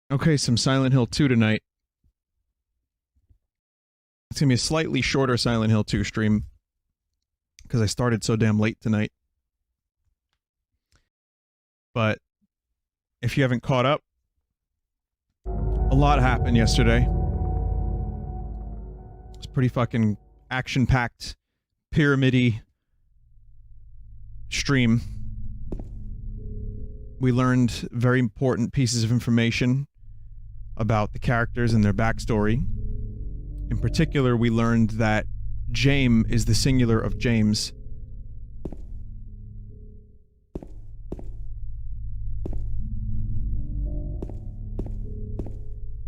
Okay, some Silent Hill 2 tonight. It's going to be a slightly shorter Silent Hill 2 stream because I started so damn late tonight. But if you haven't caught up, a lot happened yesterday. It's pretty fucking action-packed, pyramid-y stream. We learned very important pieces of information about the characters and their backstory. In particular, we learned that James is the singular of James.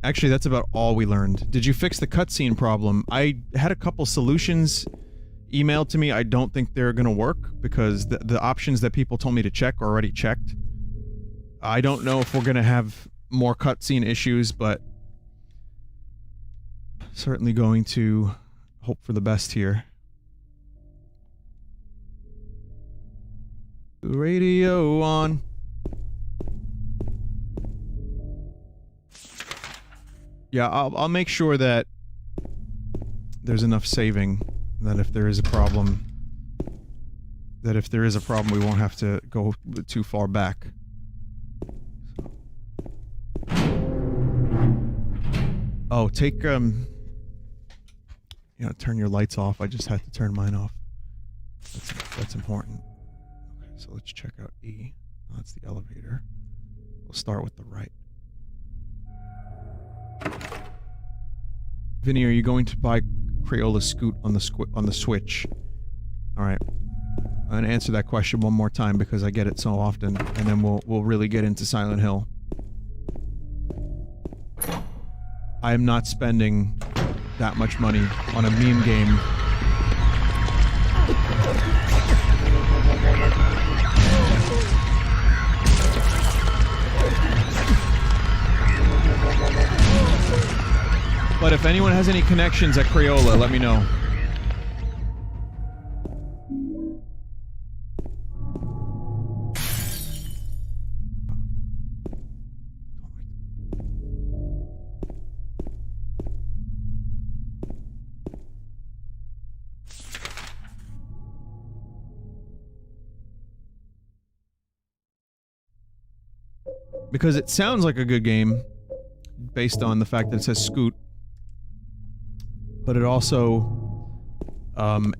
Actually, that's about all we learned. Did you fix the cutscene problem? I had a couple solutions emailed to me. I don't think they're gonna work because the options that people told me to check are already checked. I don't know if we're gonna have more cutscene issues, but certainly going to hope for the best here. Radio on. Yeah, I'll make sure that there's enough saving that if there is a problem, we won't have to go too far back. Oh, take, turn your lights off. I just had to turn mine off. That's important. Okay, so let's check out E. Oh, that's the elevator. We'll start with the right. Vinny, are you going to buy Crayola Scoot on the Switch? Alright. I'm gonna answer that question one more time because I get it so often, and then we'll really get into Silent Hill. I am not spending that much money on a meme game. But if anyone has any connections at Crayola, let me know. Because it sounds like a good game, based on the fact that it says Scoot. But it also,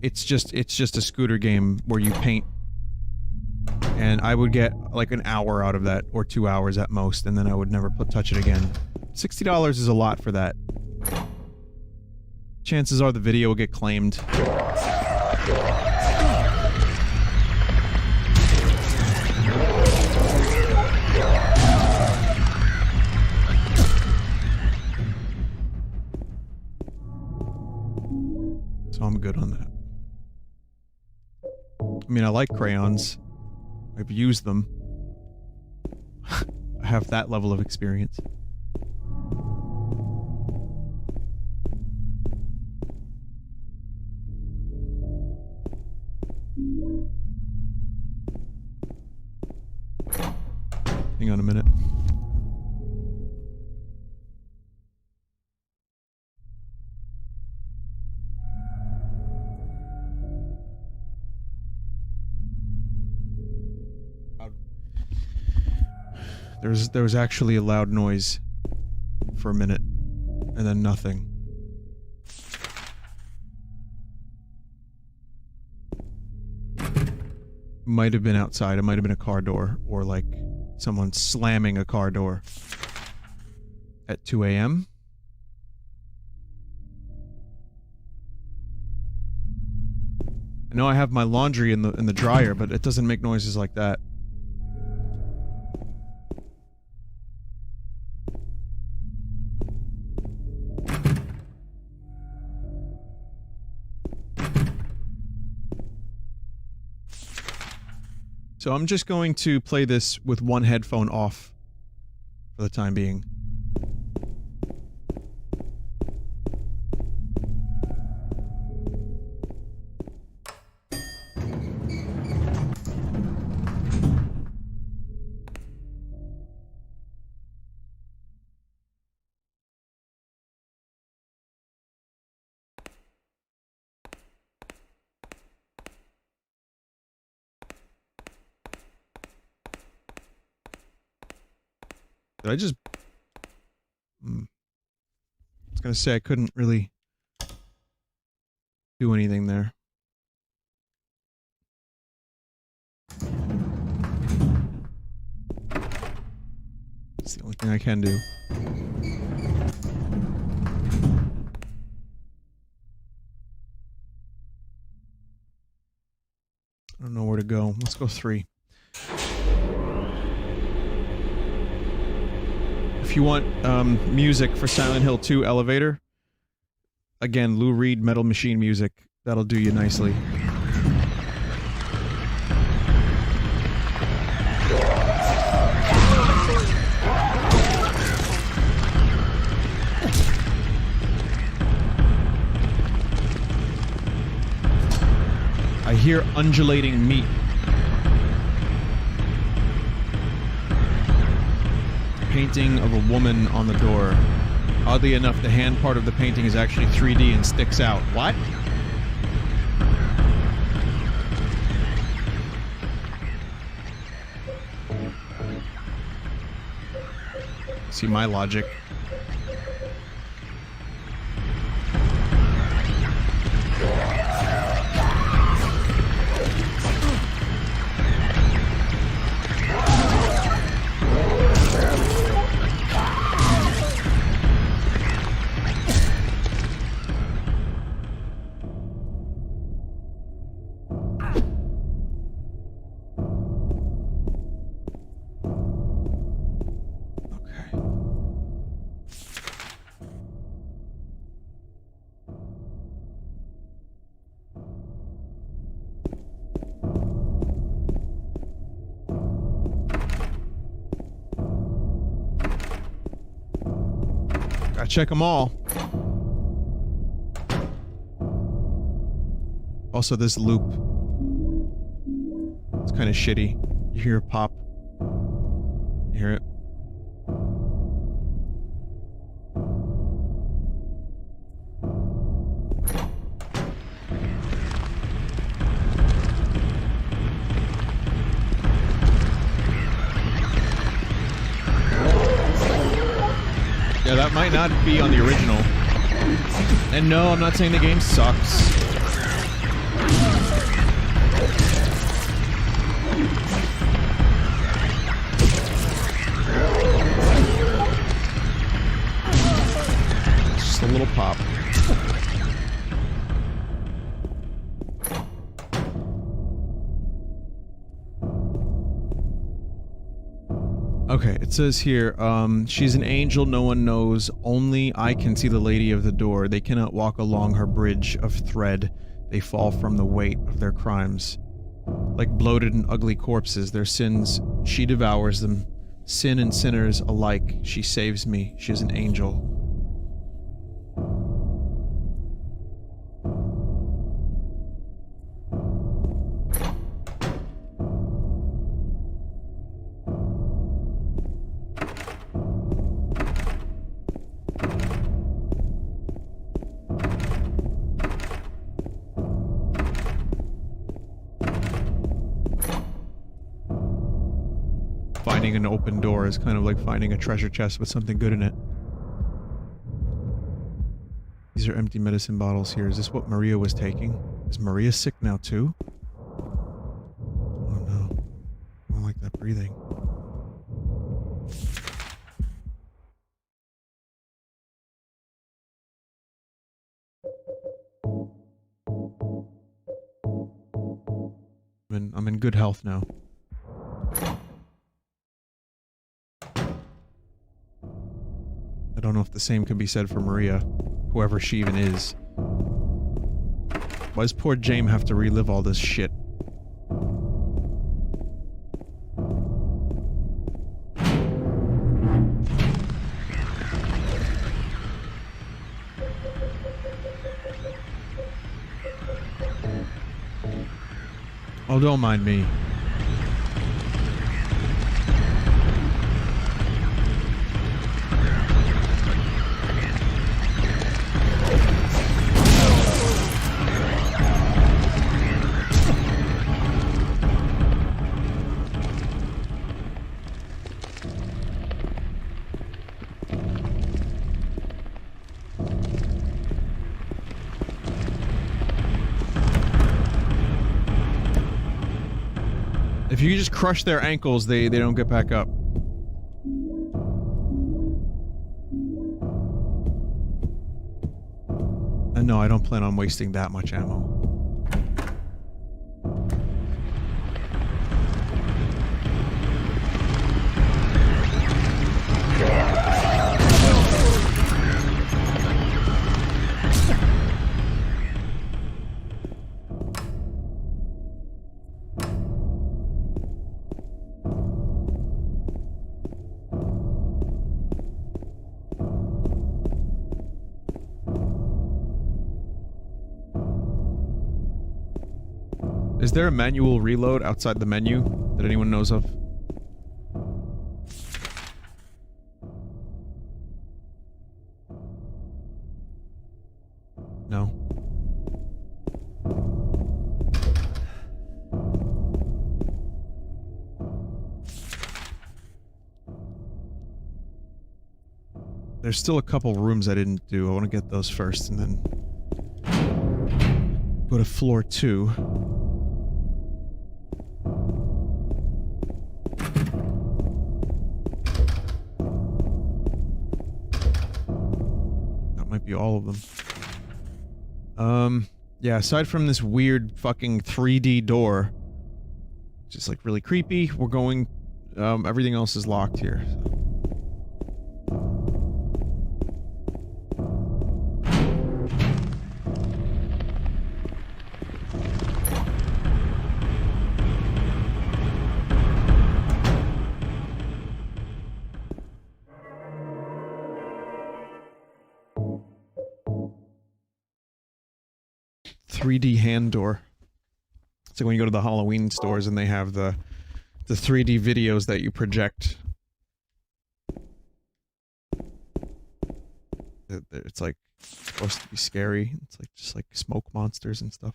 it's just a scooter game where you paint. And I would get like an hour out of that, or 2 hours at most, and then I would never touch it again. $60 is a lot for that. Chances are the video will get claimed. So I'm good on that. I mean, I like crayons. I've used them. I have that level of experience. Hang on a minute. There was actually a loud noise for a minute, and then nothing. Might have been outside, it might have been a car door, or like someone slamming a car door at 2 a.m. I know I have my laundry in the dryer, but it doesn't make noises like that. So I'm just going to play this with one headphone off for the time being. Did I just... I was gonna say I couldn't really do anything there. It's the only thing I can do. I don't know where to go. Let's go 3. If you want music for Silent Hill 2 Elevator, again, Lou Reed Metal Machine music. That'll do you nicely. I hear undulating meat. Painting of a woman on the door. Oddly enough, the hand part of the painting is actually 3D and sticks out. What? See my logic. Gotta check them all. Also, this loop. It's kind of shitty. You hear a pop. You hear it. Yeah, that might not be on the original. And no, I'm not saying the game sucks. It's just a little pop. Okay, it says here, she's an angel no one knows, only I can see the lady of the door. They cannot walk along her bridge of thread. They fall from the weight of their crimes. Like bloated and ugly corpses, their sins, she devours them. Sin and sinners alike, she saves me. She is an angel. Finding an open door is kind of like finding a treasure chest with something good in it. These are empty medicine bottles here. Is this what Maria was taking? Is Maria sick now too? Oh no. I don't like that breathing. I'm in good health now. I don't know if the same could be said for Maria, whoever she even is. Why does poor James have to relive all this shit? Oh, don't mind me. If you just crush their ankles, they don't get back up. And no, I don't plan on wasting that much ammo. Is there a manual reload outside the menu that anyone knows of? No. There's still a couple rooms I didn't do. I want to get those first and then go to floor 2. Be all of them. Yeah, aside from this weird fucking 3D door, just like really creepy, we're going, everything else is locked here. So. 3D hand door. So when you go to the Halloween stores and they have the 3D videos that you project. It's like supposed to be scary. It's like just like smoke monsters and stuff.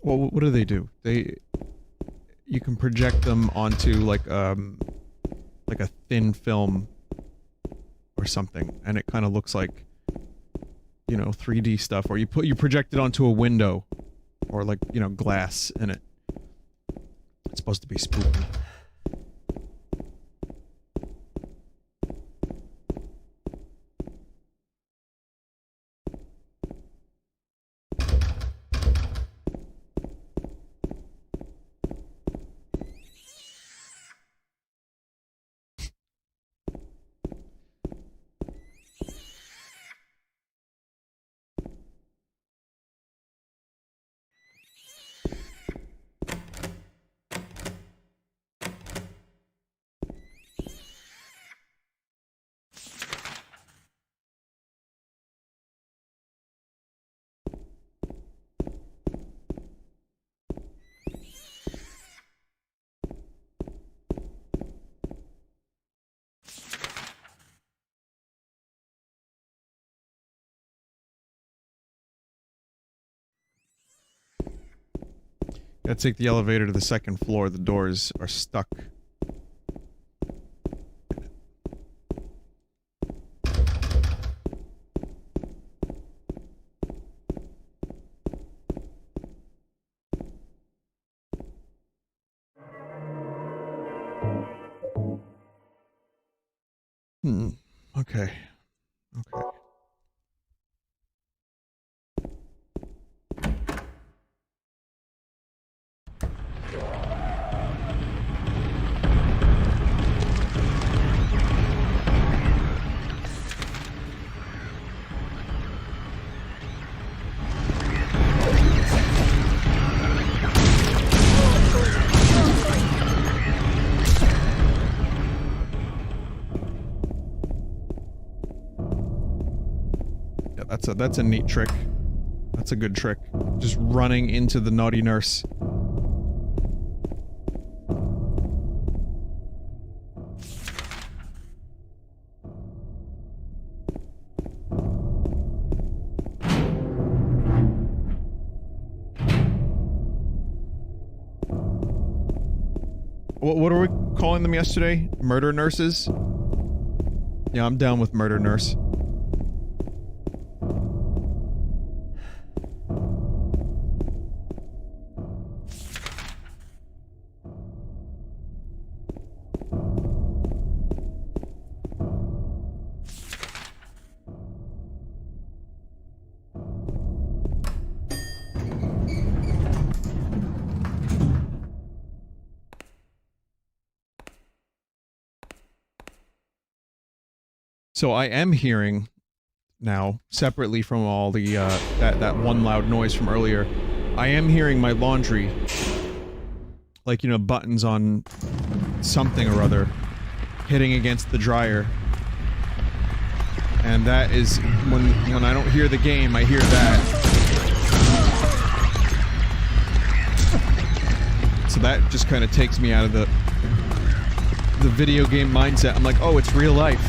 Well, what do? You can project them onto like a thin film or something, and it kind of looks like, you know, 3D stuff. Or you project it onto a window, or like, you know, glass in it. It's supposed to be spooky. Gotta take the elevator to the second floor. The doors are stuck. Okay. Okay. That's a neat trick. That's a good trick. Just running into the naughty nurse. What are we calling them yesterday? Murder nurses? Yeah, I'm down with murder nurse. So I am hearing now, separately from all the, that one loud noise from earlier, I am hearing my laundry, like, you know, buttons on something or other, hitting against the dryer. And that is, when I don't hear the game, I hear that. So that just kind of takes me out of the video game mindset. I'm like, oh, it's real life.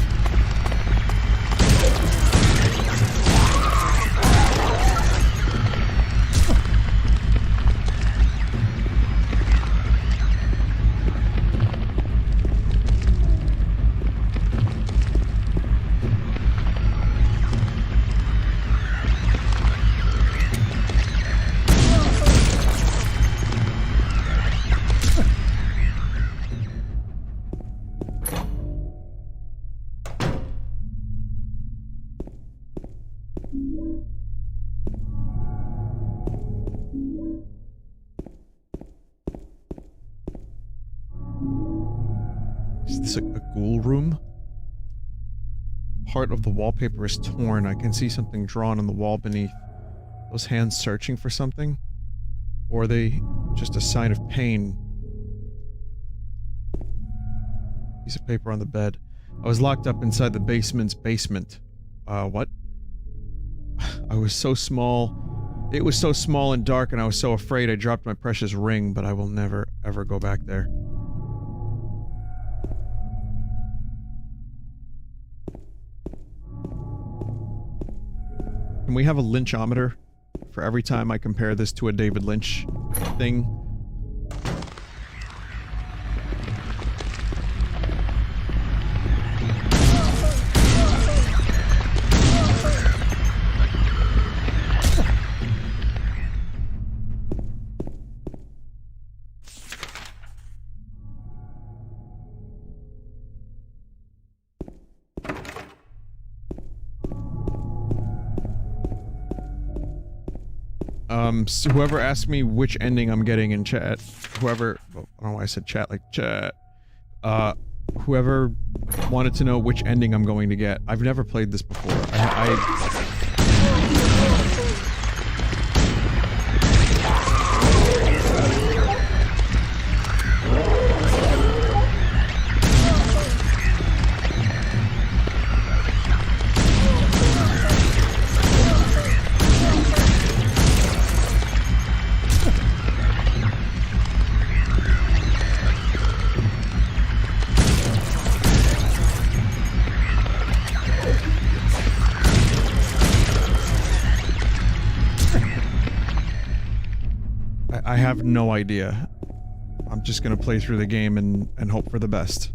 Is this a ghoul room? Part of the wallpaper is torn. I can see something drawn on the wall beneath. Those hands searching for something? Or are they just a sign of pain? Piece of paper on the bed. I was locked up inside the basement's basement. What? I was so small. It was so small and dark, and I was so afraid I dropped my precious ring, but I will never, ever go back there. Can we have a lynchometer for every time I compare this to a David Lynch thing? So whoever asked me which ending I'm getting in chat, whoever, well, I don't know why I said chat, like chat, whoever wanted to know which ending I'm going to get, I've never played this before. I have no idea. I'm just gonna play through the game and hope for the best.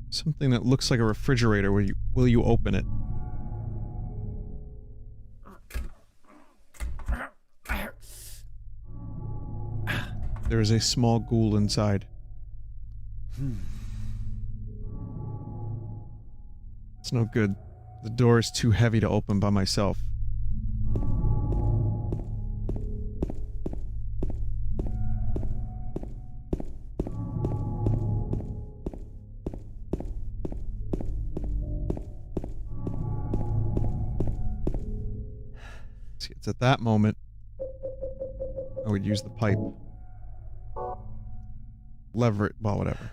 Something that looks like a refrigerator. Will you open it? There is a small ghoul inside. It's no good. The door is too heavy to open by myself. See, it's at that moment I would use the pipe. Lever it, well, whatever.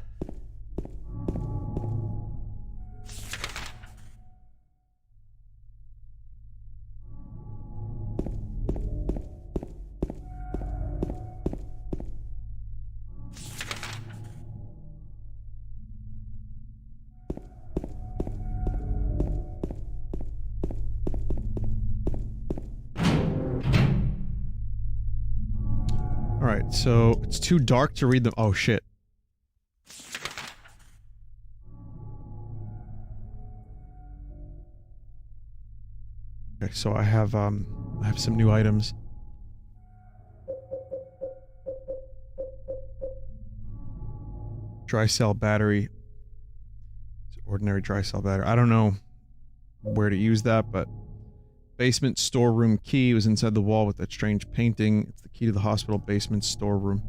Alright, so it's too dark to read them. Oh shit. Okay, so I have some new items. Dry cell battery. It's ordinary dry cell battery. I don't know where to use that, but basement storeroom key was inside the wall with that strange painting. It's the key to the hospital basement storeroom.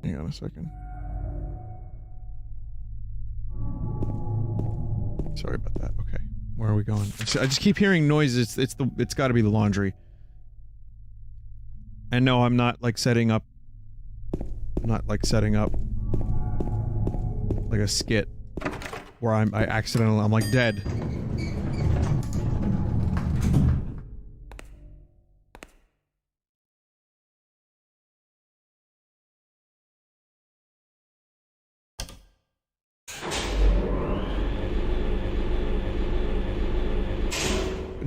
Hang on a second. Sorry about that. Okay. Where are we going? I just keep hearing noises. It's got to be the laundry. And no, I'm not like setting up like a skit where I'm like dead.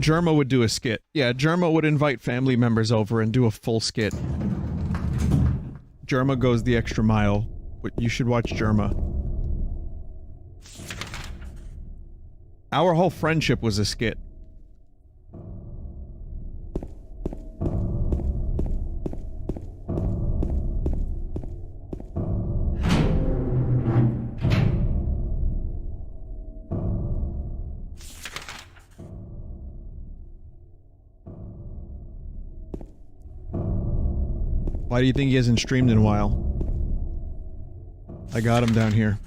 Germa would do a skit. Yeah, Germa would invite family members over and do a full skit. Germa goes the extra mile. But you should watch Germa. Our whole friendship was a skit. Why do you think he hasn't streamed in a while? I got him down here.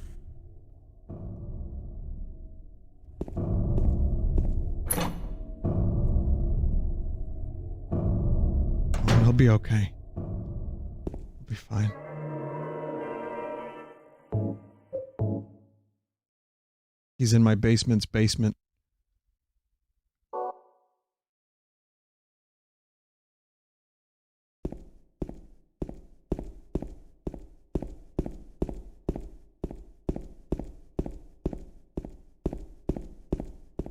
Oh, he'll be okay. He'll be fine. He's in my basement's basement.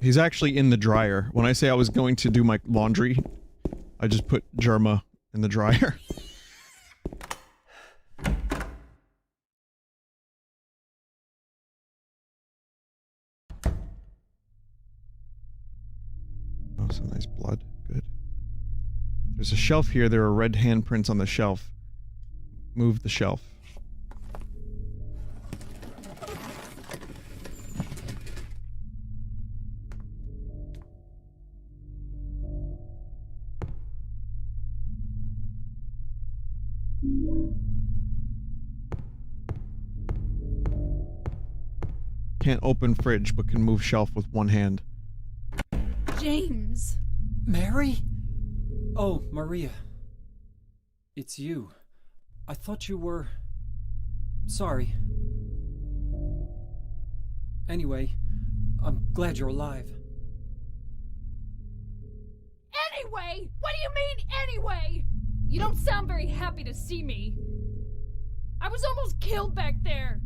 He's actually in the dryer. When I say I was going to do my laundry, I just put Germa in the dryer. Oh, some nice blood. Good. There's a shelf here. There are red handprints on the shelf. Move the shelf. Can't open fridge, but can move shelf with one hand. James! Mary? Oh, Maria. It's you. I thought you were... Sorry. Anyway, I'm glad you're alive. Anyway? What do you mean, anyway? You don't sound very happy to see me. I was almost killed back there.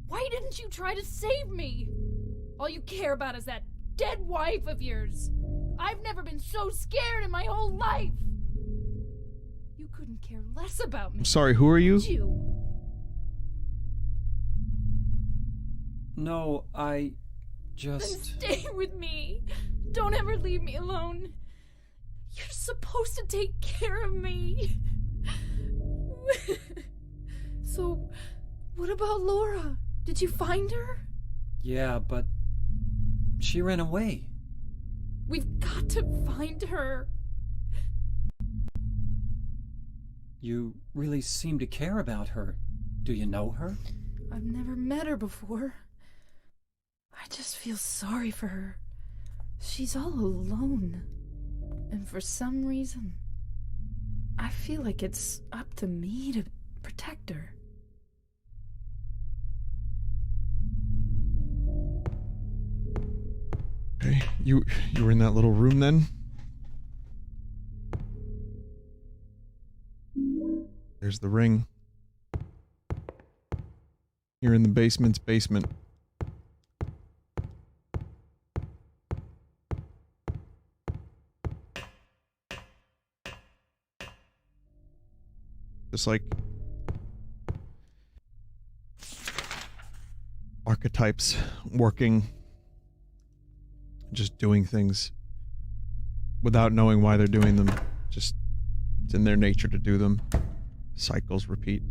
Why didn't you try to save me? All you care about is that dead wife of yours. I've never been so scared in my whole life. couldn't care less about me. I'm sorry, who are you? Could you? No, I Then just... stay with me. Don't ever leave me alone. You're supposed to take care of me. So, what about Laura? Did you find her? Yeah, but she ran away. We've got to find her. You really seem to care about her. Do you know her? I've never met her before. I just feel sorry for her. She's all alone. And for some reason, I feel like it's up to me to protect her. Okay, you were in that little room then? There's the ring. You're in the basement's basement. Just like archetypes working, just doing things without knowing why they're doing them. Just, it's in their nature to do them. Cycles repeat.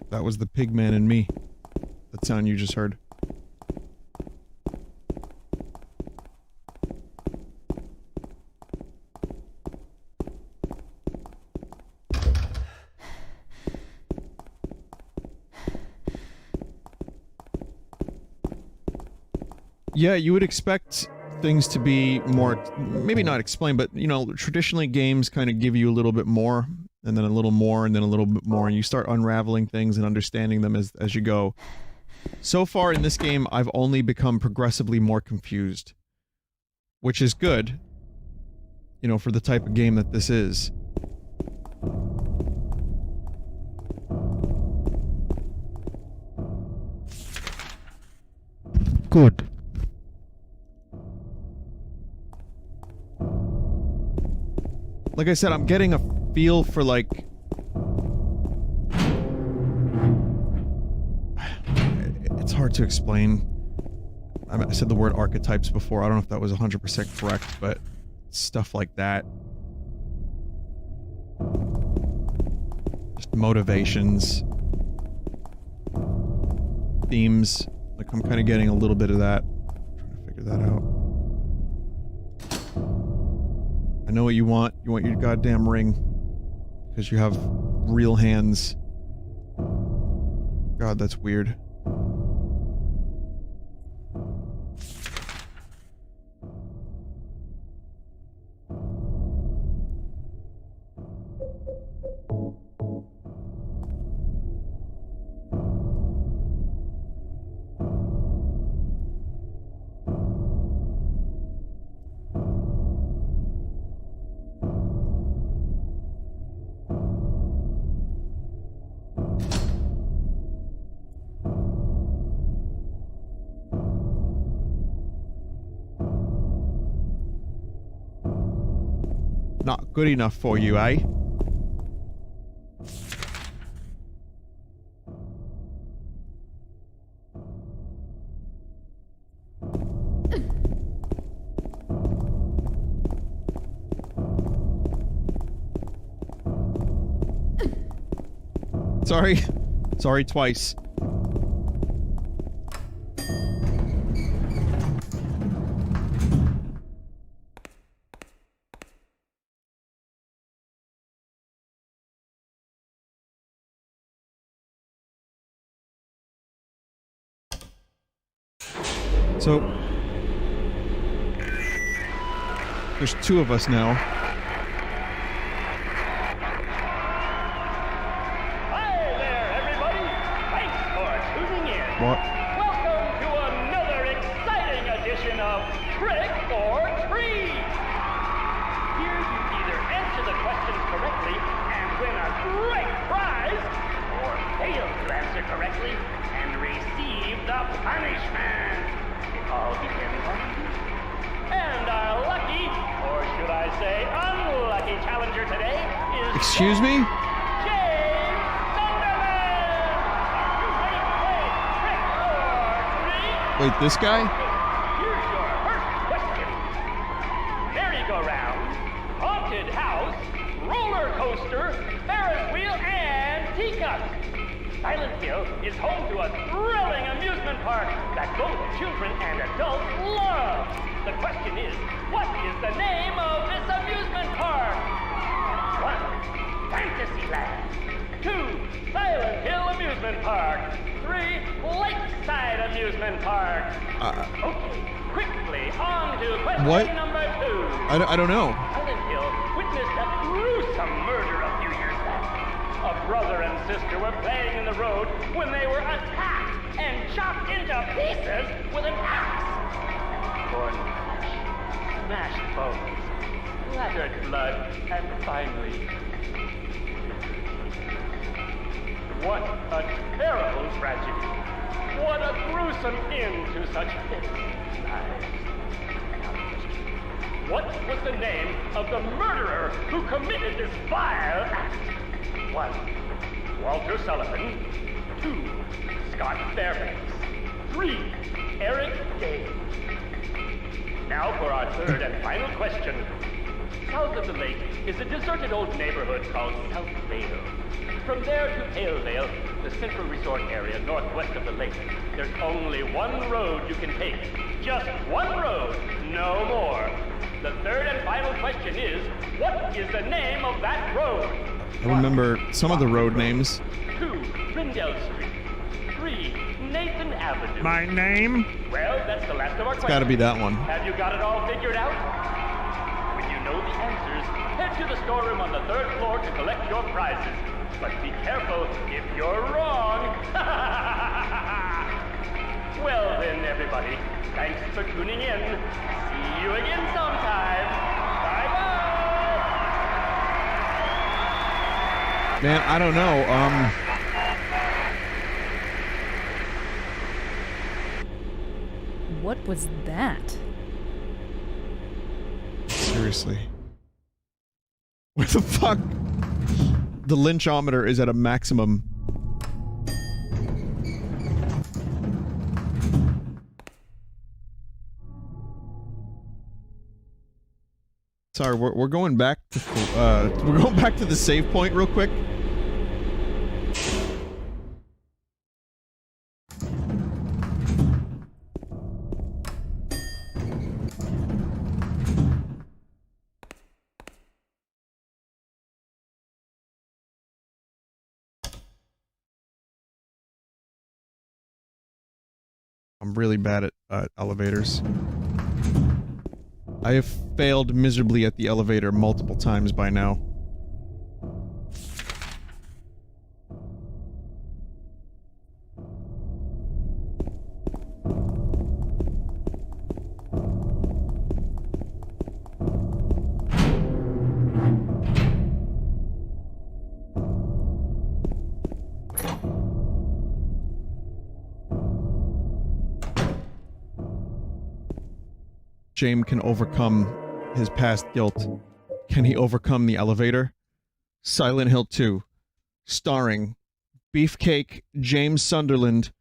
That was the pig man in me. That sound you just heard. Yeah, you would expect things to be more, maybe not explained, but, you know, traditionally games kind of give you a little bit more, and then a little more, and then a little bit more, and you start unraveling things and understanding them as you go. So far in this game, I've only become progressively more confused. Which is good, you know, for the type of game that this is. Good. Like I said, I'm getting a feel for, like... It's hard to explain. I said the word archetypes before. I don't know if that was 100% correct, but stuff like that. Just motivations. Themes. Like, I'm kind of getting a little bit of that. I'm trying to figure that out. I know what you want. You want your goddamn ring. Because you have real hands. God, that's weird. Not good enough for you, eh? Sorry. Sorry twice. So, there's two of us now. Hi there, everybody! Thanks for tuning in. What? Welcome to another exciting edition of Trick or Treat! Here you either answer the questions correctly and win a great prize, or fail to answer correctly and receive the punishment. It all depends on you. And our lucky, or should I say unlucky challenger today is... Excuse me? James Sunderland! You ready to play trick or treat? Wait, this guy? Here's your first question. Merry-go-round, haunted house, roller coaster, Ferris wheel, and teacup. Silent Hill is home to a thrilling amusement park that both children and adults love. The question is, what is the name of this amusement park? 1. Fantasyland. 2. Silent Hill Amusement Park. 3. Lakeside Amusement Park. Okay, quickly on to question What? number 2. I don't know. Silent Hill witnessed a gruesome murder a few years back. A brother and sister were playing in the road when they were attacked and chopped into pieces with an axe. Torn flesh, smashed bones, splattered blood, and finally... What a terrible tragedy. What a gruesome end to such innocent lives. What was the name of the murderer who committed this vile act? 1. Walter Sullivan. 2. Scott Fairbanks. 3. Eric Day. Now for our third and final question. South of the lake is a deserted old neighborhood called South Vale. From there to Palevale, the central resort area northwest of the lake, there's only one road you can take. Just one road, no more. The third and final question is, what is the name of that road? I remember some of the road names. 2. Rindell Street. 3. Nathan Avenue. My name? Well, that's the last of our questions. Gotta be that one. Have you got it all figured out? When you know the answers, head to the storeroom on the 3rd floor to collect your prizes. But be careful if you're wrong. Well then, everybody, thanks for tuning in. See you again sometime. Bye-bye. Man, I don't know. What was that? Seriously. What the fuck? The lynchometer is at a maximum. Sorry, we're going back to we're going back to the save point real quick. I'm really bad at elevators. I have failed miserably at the elevator multiple times by now. James can overcome his past guilt. Can he overcome the elevator? Silent Hill 2. Starring Beefcake James Sunderland.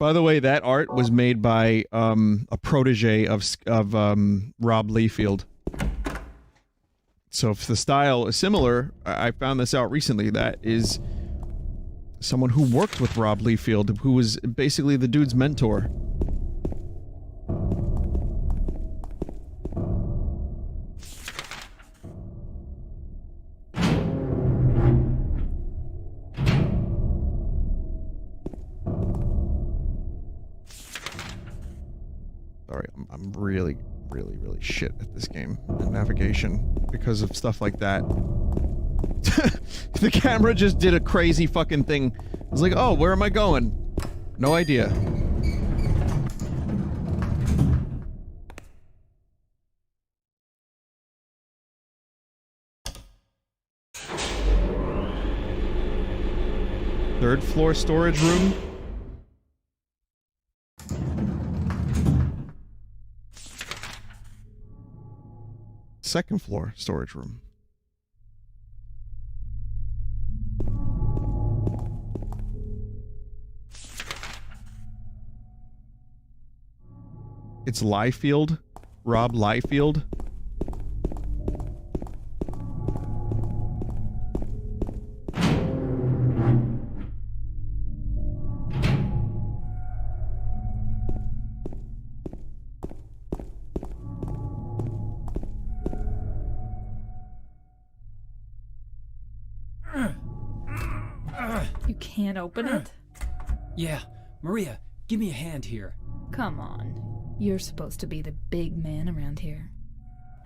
By the way, that art was made by a protege of Rob Liefeld. So if the style is similar, I found this out recently, that is someone who worked with Rob Liefeld, who was basically the dude's mentor. Sorry, I'm really shit at this game. Navigation. Because of stuff like that. The camera just did a crazy fucking thing. I was like, oh, where am I going? No idea. floor storage room. Second floor storage room. It's Liefeld. Rob Liefeld. You can't open it? Yeah, Maria, give me a hand here. Come on. You're supposed to be the big man around here.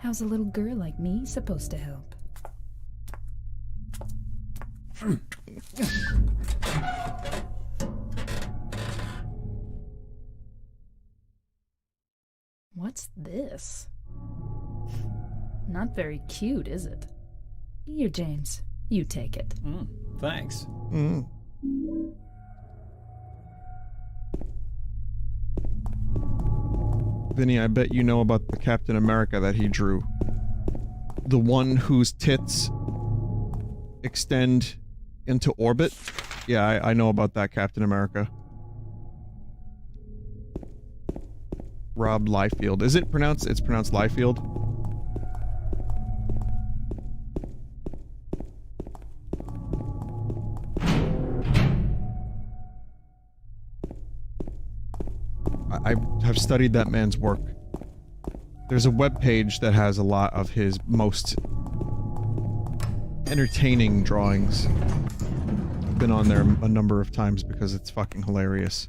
How's a little girl like me supposed to help? What's this? Not very cute, is it? Here, James. You take it. Thanks. Vinny, I bet you know about the Captain America that he drew. The one whose tits extend into orbit? Yeah, I know about that Captain America. Rob Liefeld. Is it pronounced? It's pronounced Liefeld? I have studied that man's work. There's a webpage that has a lot of his most entertaining drawings. I've been on there a number of times because it's fucking hilarious.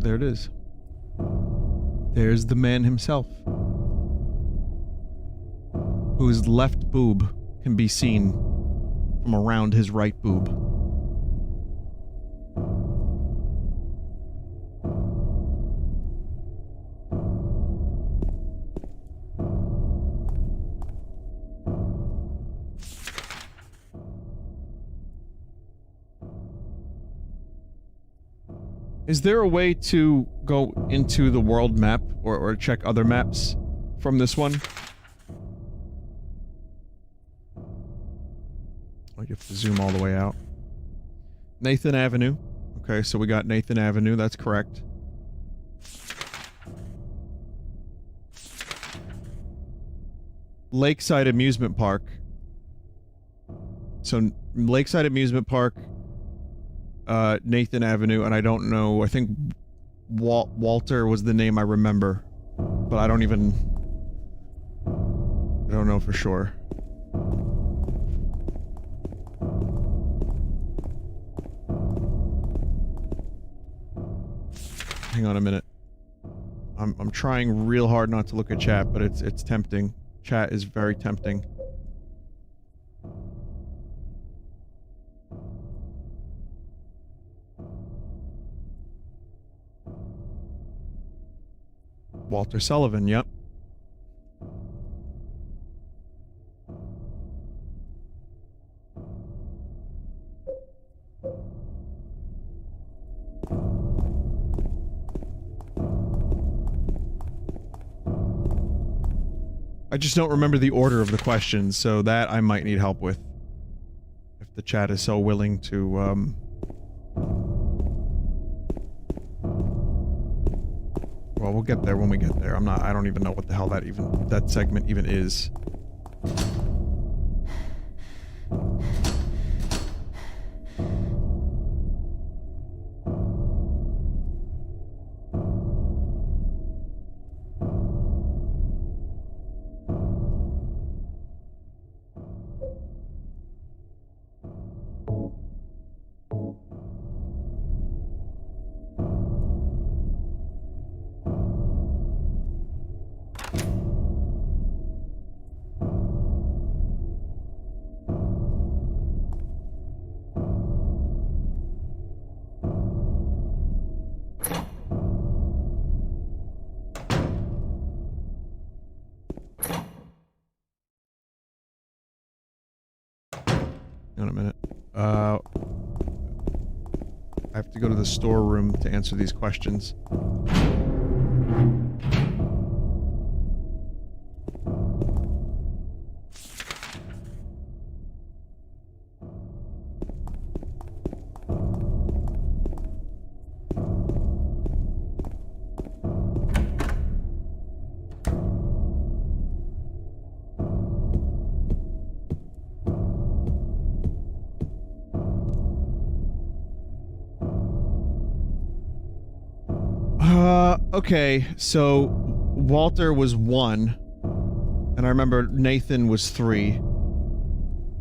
There it is. There's the man himself, whose left boob can be seen from around his right boob. Is there a way to go into the world map or check other maps from this one? Oh, you have to zoom all the way out. Nathan Avenue. Okay, so we got Nathan Avenue, that's correct. Lakeside Amusement Park. So, Lakeside Amusement Park, Nathan Avenue, and I don't know, I think Walter was the name I remember, but I don't know for sure. Hang on a minute. I'm trying real hard not to look at chat, but it's tempting. Chat is very tempting. Walter Sullivan, yep. I just don't remember the order of the questions, so that I might need help with. If the chat is so willing to, well, we'll get there when we get there. I don't even know what the hell that segment even is. Hang on a minute. I have to go to the storeroom to answer these questions. Okay, so Walter was 1, and I remember Nathan was 3.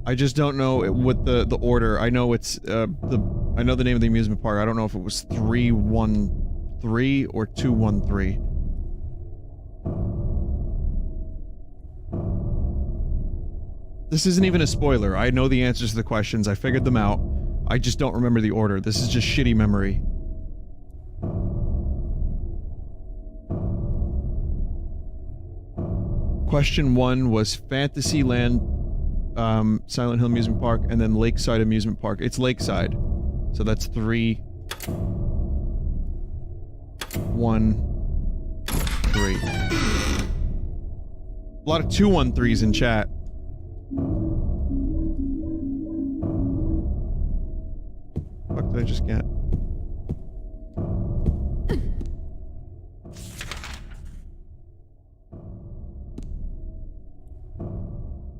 I just don't know what the order. I know it's I know the name of the amusement park. I don't know if it was 313 or 213. This isn't even a spoiler. I know the answers to the questions. I figured them out. I just don't remember the order. This is just shitty memory. Question 1 was Fantasyland, Silent Hill Amusement Park, and then Lakeside Amusement Park. It's Lakeside. So that's 3, 1, 3. A lot of 213s in chat. What did I just get?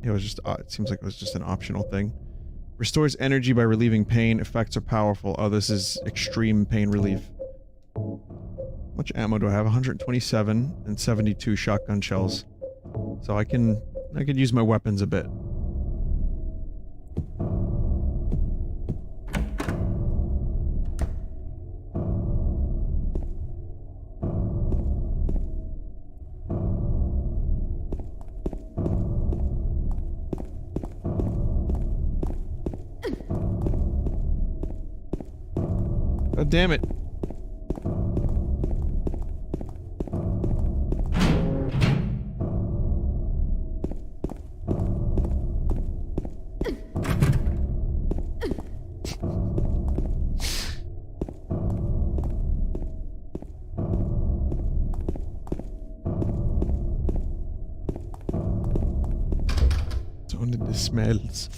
It was just, it seems like it was just an optional thing. Restores energy by relieving pain. Effects are powerful. Oh, this is extreme pain relief. How much ammo do I have? 127 and 72 shotgun shells. So I could use my weapons a bit. God damn it. Only the smells.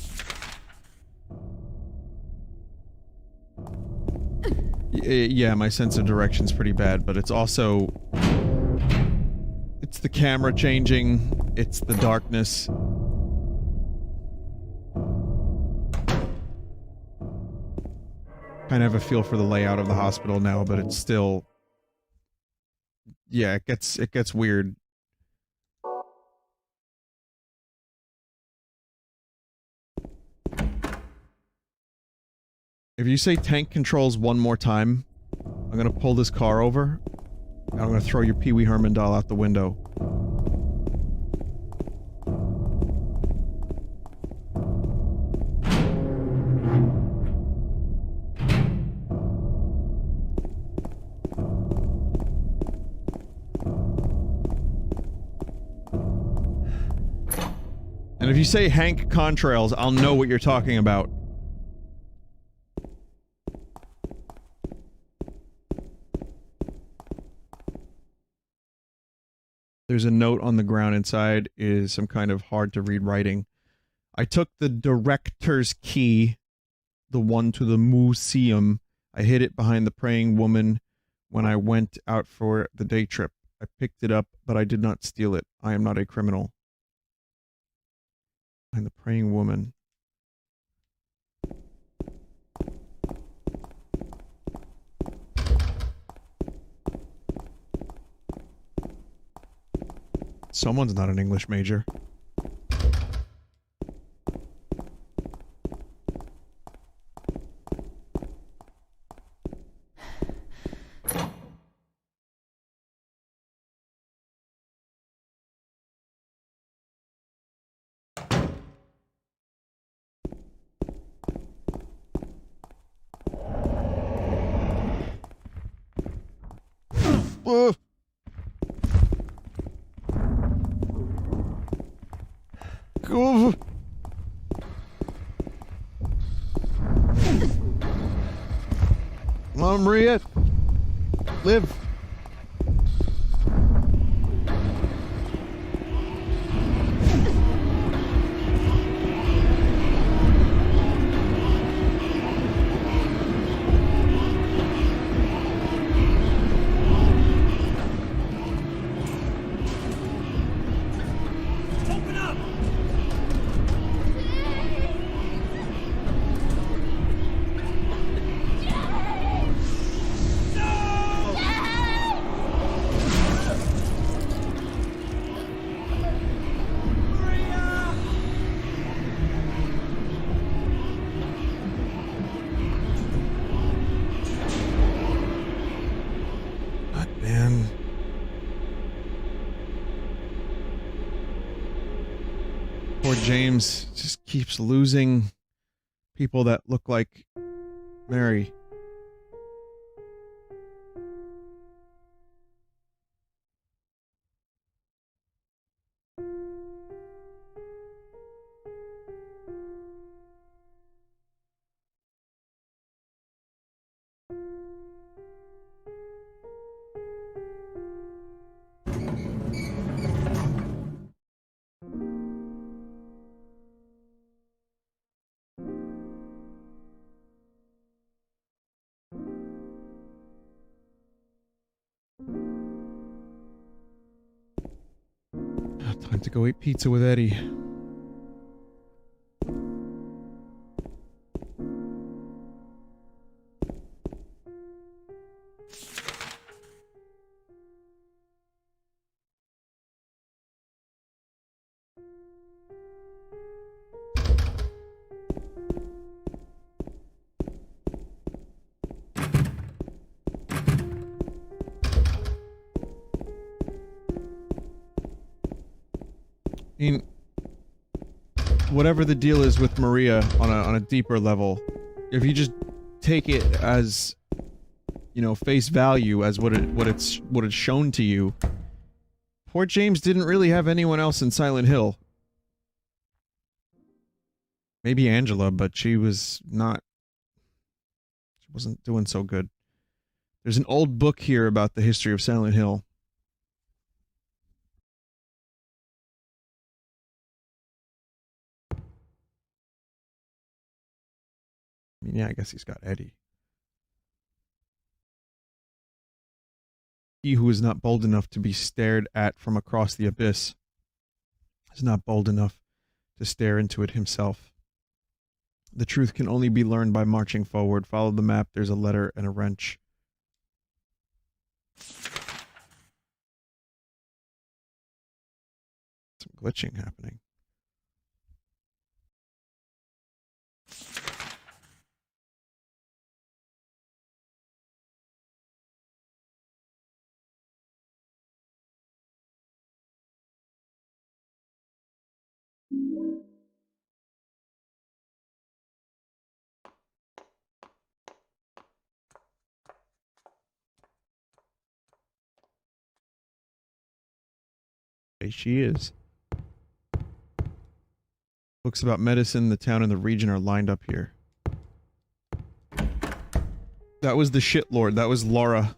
Yeah, my sense of direction's pretty bad, but it's also... It's the camera changing, it's the darkness. Kind of have a feel for the layout of the hospital now, but it's still... Yeah, it gets weird. If you say tank controls one more time, I'm gonna pull this car over, and I'm gonna throw your Pee Wee Herman doll out the window. And if you say Hank Contrails, I'll know what you're talking about. There's a note on the ground inside is some kind of hard to read writing. I took the director's key, the one to the museum. I hid it behind the praying woman when I went out for the day trip. I picked it up, but I did not steal it. I am not a criminal. Behind the praying woman. Someone's not an English major. on, Maria. Live. Man. Poor James just keeps losing people that look like Mary. Time to go eat pizza with Eddie. I mean, whatever the deal is with Maria on a deeper level, if you just take it as, you know, face value as what it's shown to you, poor James didn't really have anyone else in Silent Hill. Maybe Angela, but she wasn't doing so good. There's an old book here about the history of Silent Hill. I mean, yeah, I guess he's got Eddie. He who is not bold enough to be stared at from across the abyss is not bold enough to stare into it himself. The truth can only be learned by marching forward. Follow the map. There's a letter and a wrench. Some glitching happening. There she is. Books about medicine, the town, and the region are lined up here. That was the shit lord. That was Laura.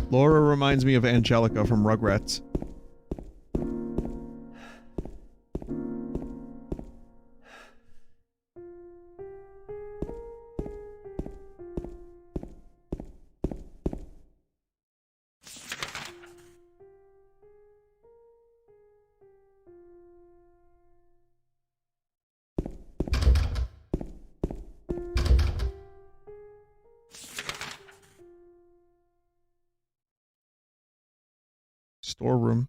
Laura reminds me of Angelica from Rugrats. Storeroom.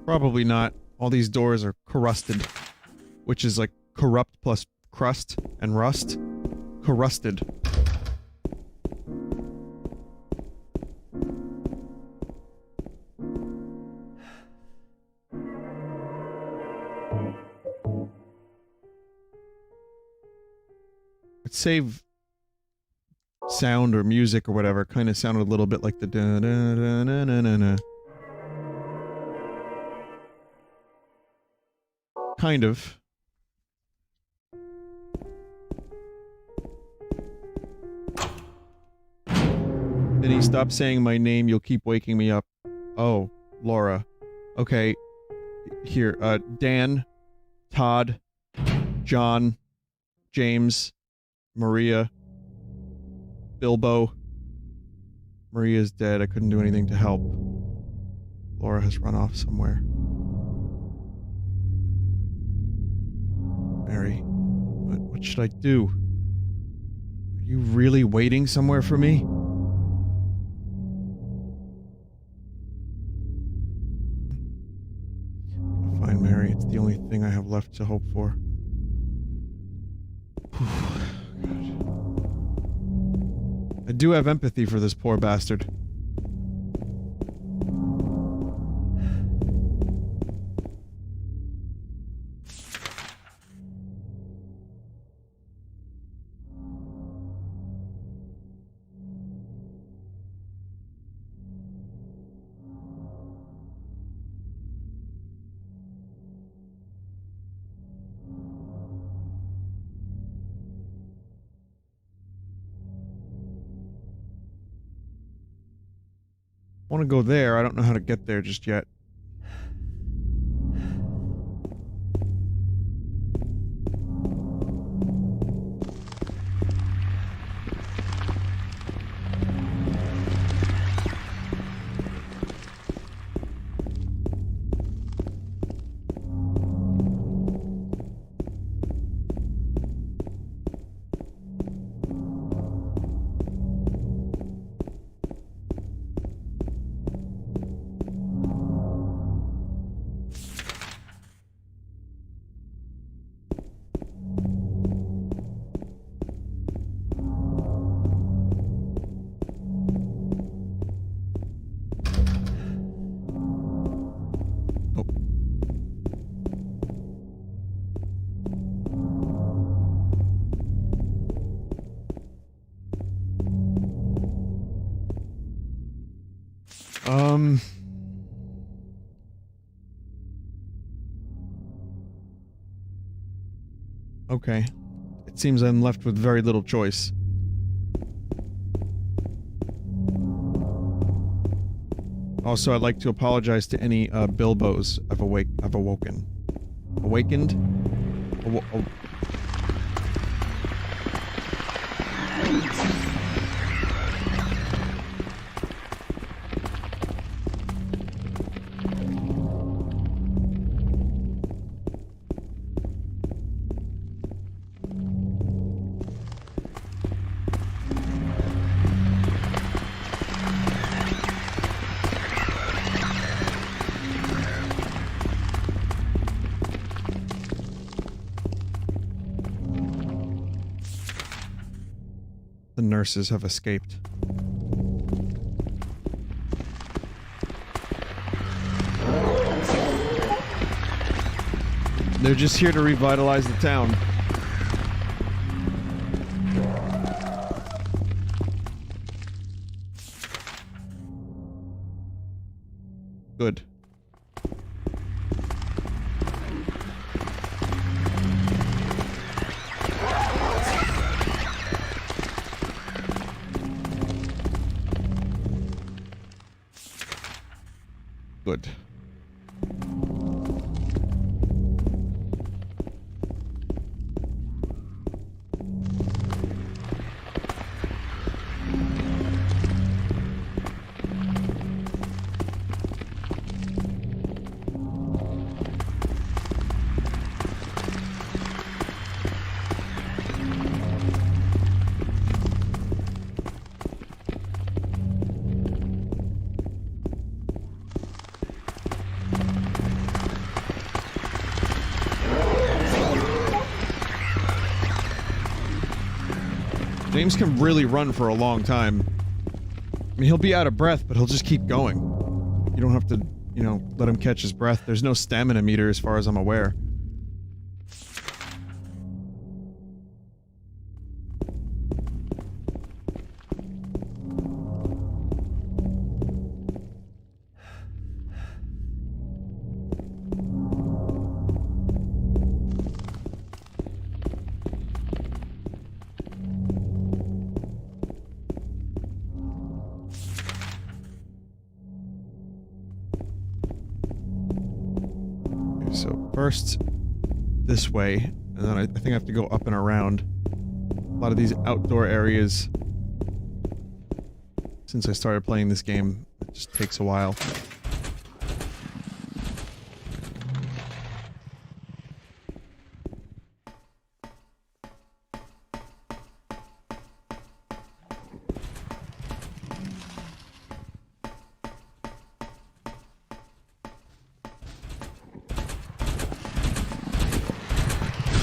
Probably not. All these doors are corrusted. Which is like corrupt plus crust and rust. Corrusted. Save sound or music or whatever kind of sounded a little bit like the da da da na na na na. Kind of. Vinny, stop saying my name, you'll keep waking me up. Oh, Laura. Okay. Here, Dan, Todd, John, James, Maria, Bilbo. Maria's dead. I couldn't do anything to help. Laura has run off somewhere. Mary, what should I do? Are you really waiting somewhere for me? I'll find Mary. It's the only thing I have left to hope for. I do have empathy for this poor bastard. I want to go there. I don't know how to get there just yet. Okay. It seems I'm left with very little choice. Also, I'd like to apologize to any Bilbos I've awoken. Awakened? The nurses have escaped. They're just here to revitalize the town. Good. Good. James can really run for a long time. I mean, he'll be out of breath, but he'll just keep going. You don't have to, you know, let him catch his breath. There's no stamina meter as far as I'm aware. So first this way, and then I think I have to go up and around. A lot of these outdoor areas, since I started playing this game, it just takes a while.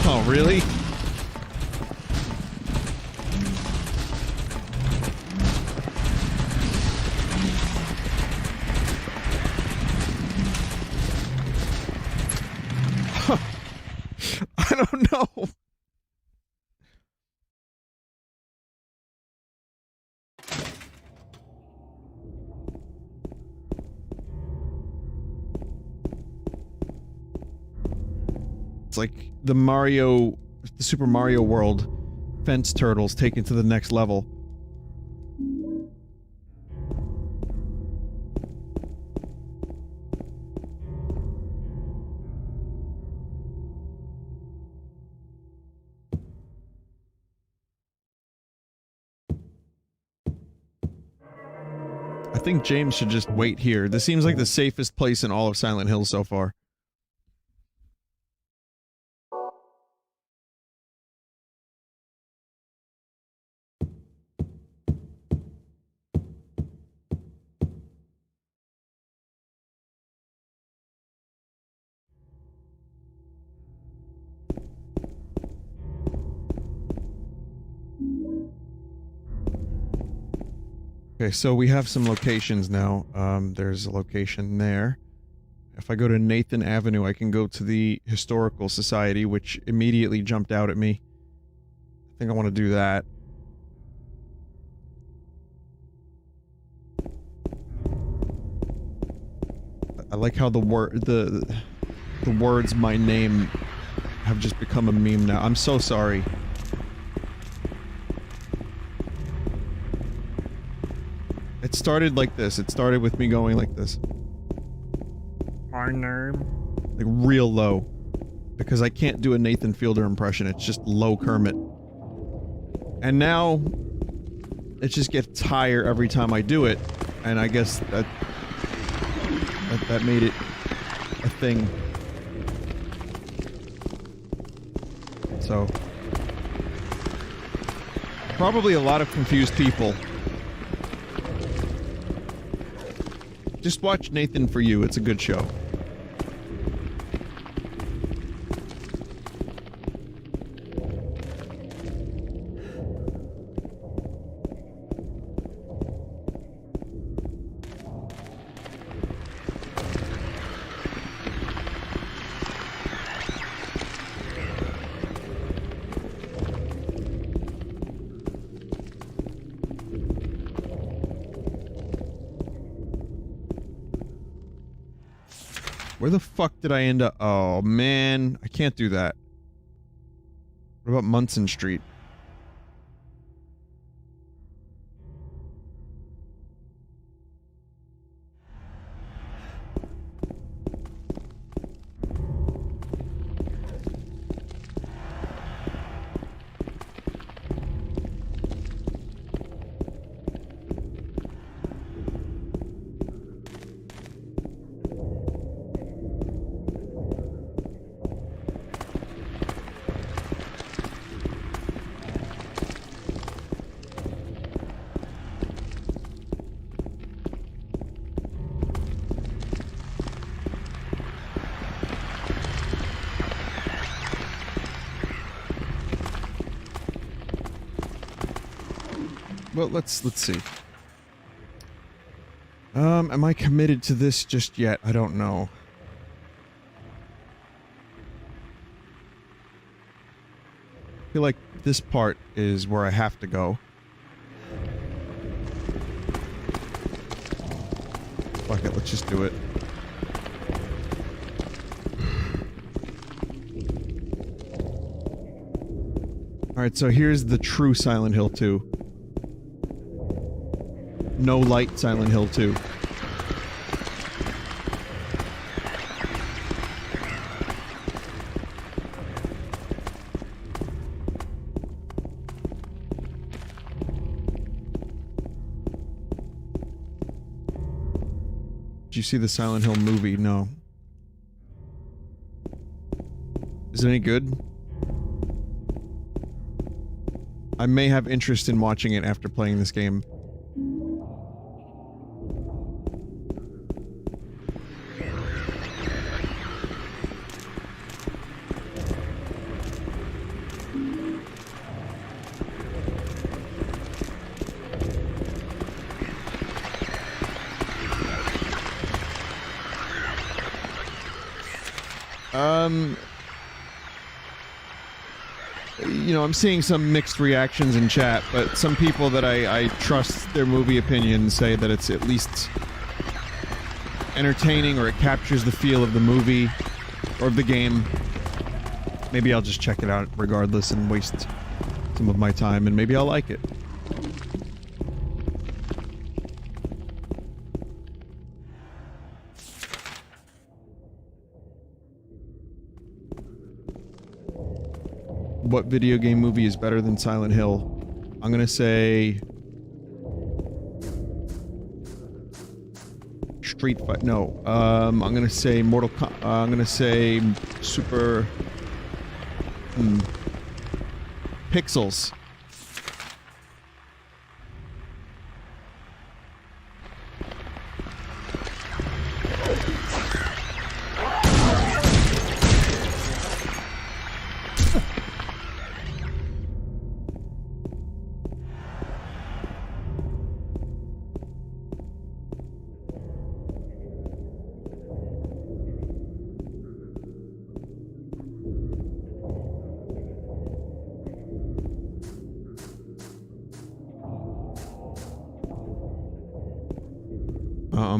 Oh, really? I don't know. It's like the Super Mario World fence turtles taken to the next level. I think James should just wait here. This seems like the safest place in all of Silent Hill so far. Okay, so we have some locations now. There's a location there. If I go to Nathan Avenue, I can go to the Historical Society, which immediately jumped out at me. I think I want to do that. I like how the words "my name" have just become a meme now. I'm so sorry. It started like this. It started with me going like this. My name. Like real low. Because I can't do a Nathan Fielder impression. It's just low Kermit. And now it just gets higher every time I do it. And I guess that made it a thing. So probably a lot of confused people. Just watch Nathan For You, it's a good show. Where the fuck did I end up? Oh, man. I can't do that. What about Munson Street? well, let's see. Am I committed to this just yet? I don't know. I feel like this part is where I have to go. Fuck it, let's just do it. Alright, so here's the true Silent Hill 2. No light Silent Hill 2. Did you see the Silent Hill movie? No. Is it any good? I may have interest in watching it after playing this game. You know, I'm seeing some mixed reactions in chat, but some people that I trust their movie opinions say that it's at least entertaining, or it captures the feel of the movie or of the game. Maybe I'll just check it out regardless and waste some of my time, and maybe I'll like it. What video game movie is better than Silent Hill? I'm gonna say... Street Fighter. No. I'm gonna say Mortal Kombat. I'm gonna say Super... Pixels.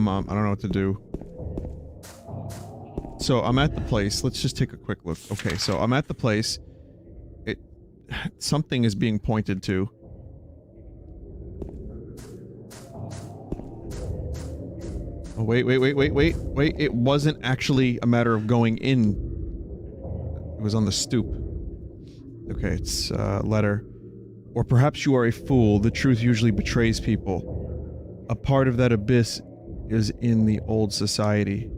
I don't know what to do. So, I'm at the place. Let's just take a quick look. Okay, so I'm at the place. Something is being pointed to. Oh, wait. It wasn't actually a matter of going in. It was on the stoop. Okay, it's a letter. Or perhaps you are a fool. The truth usually betrays people. A part of that abyss is in the old society.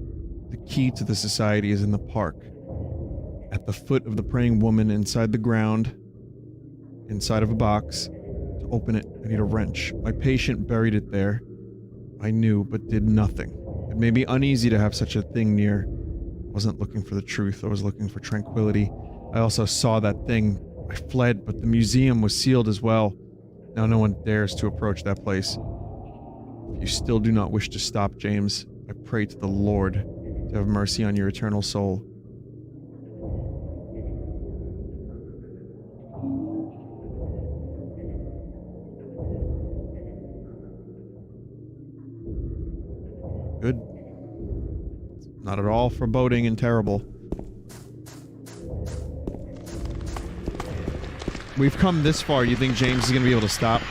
The key to the society is in the park. At the foot of the praying woman, inside the ground, inside of a box. To open it, I need a wrench. My patient buried it there. I knew, but did nothing. It made me uneasy to have such a thing near. I wasn't looking for the truth, I was looking for tranquility. I also saw that thing. I fled, but the museum was sealed as well. Now no one dares to approach that place. If you still do not wish to stop, James, I pray to the Lord to have mercy on your eternal soul. Good. Not at all foreboding and terrible. We've come this far, you think James is going to be able to stop?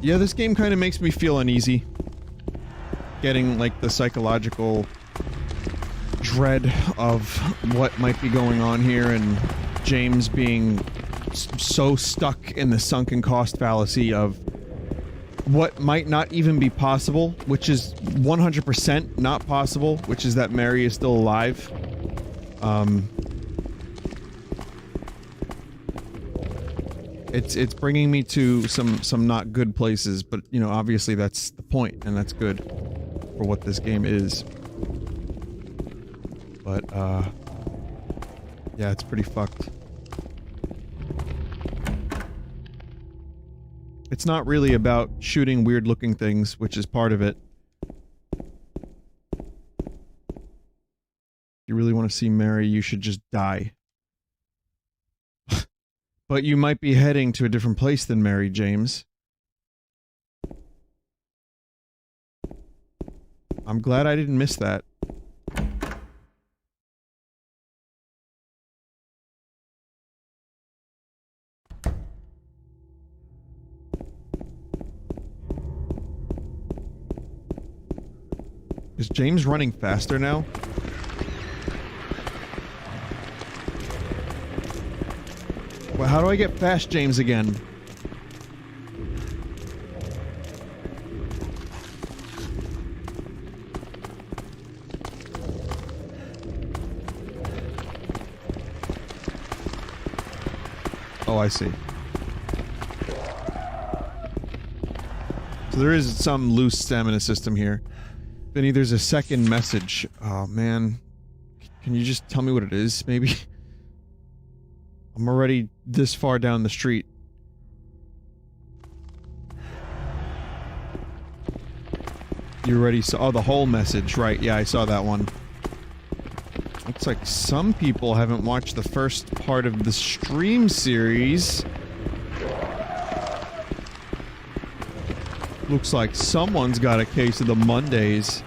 Yeah, this game kind of makes me feel uneasy. Getting, like, the psychological dread of what might be going on here, and James being so stuck in the sunken cost fallacy of what might not even be possible, which is 100% not possible, which is that Mary is still alive. It's bringing me to some not good places, but you know, obviously that's the point, and that's good for what this game is. But yeah, it's pretty fucked. It's not really about shooting weird-looking things, which is part of it. You really want to see Mary, you should just die. But you might be heading to a different place than Mary, James. I'm glad I didn't miss that. Is James running faster now? Well, how do I get fast James again? Oh, I see. So there is some loose stamina system here. Vinny, there's a second message. Oh, man. Can you just tell me what it is, maybe? I'm already this far down the street. You already saw the whole message, right? Yeah, I saw that one. Looks like some people haven't watched the first part of the stream series. Looks like someone's got a case of the Mondays.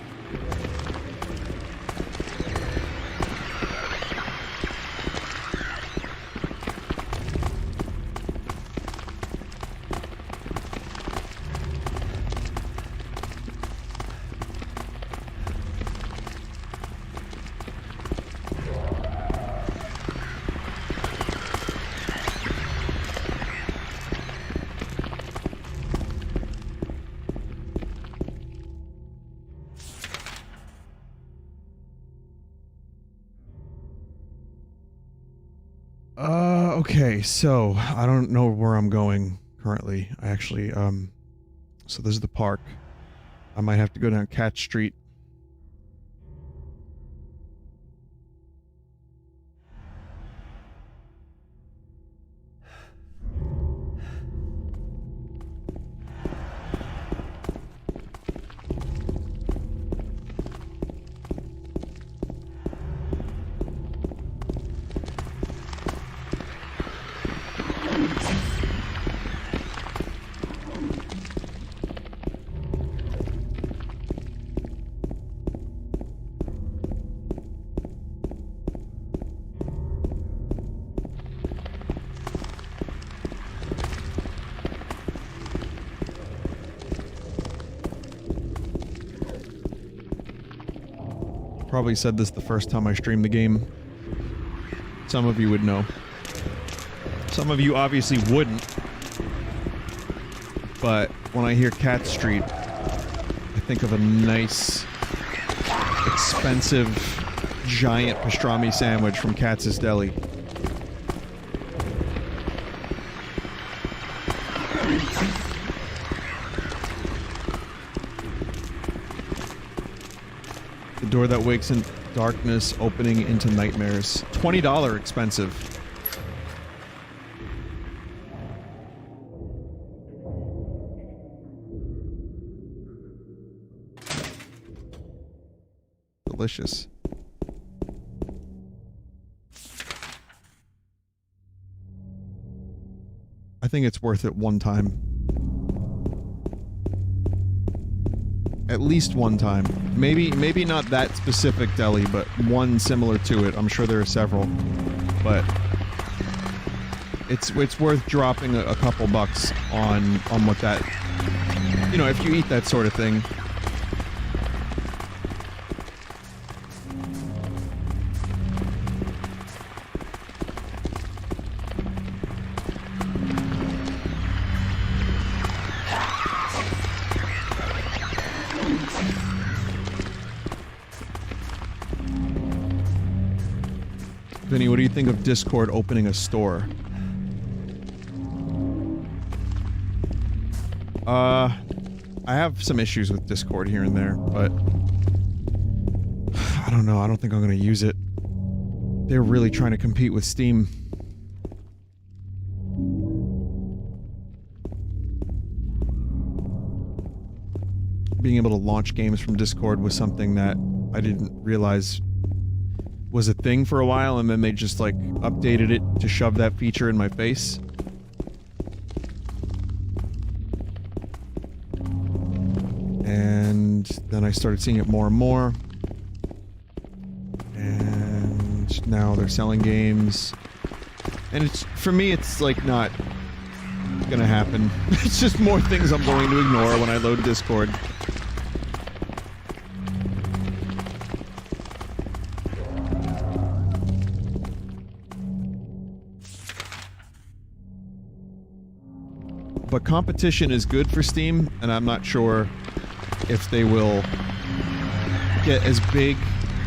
Okay, so I don't know where I'm going currently. I actually, so this is the park. I might have to go down Cat Street. Probably said this the first time I streamed the game. Some of you would know. Some of you obviously wouldn't. But when I hear Cat Street, I think of a nice, expensive, giant pastrami sandwich from Katz's Deli. Door that wakes in darkness, opening into nightmares. $20 expensive. Delicious. I think it's worth it one time. At least one time. Maybe not that specific deli, but one similar to it. I'm sure there are several. But it's worth dropping a couple bucks on what that, you know, if you eat that sort of thing. Vinny, what do you think of Discord opening a store? I have some issues with Discord here and there, but I don't know. I don't think I'm gonna use it. They're really trying to compete with Steam. Being able to launch games from Discord was something that I didn't realize was a thing for a while, and then they just, like, updated it to shove that feature in my face. And then I started seeing it more and more. And now they're selling games. And it's, for me, it's, like, not gonna happen. It's just more things I'm going to ignore when I load Discord. But competition is good for Steam, and I'm not sure if they will get as big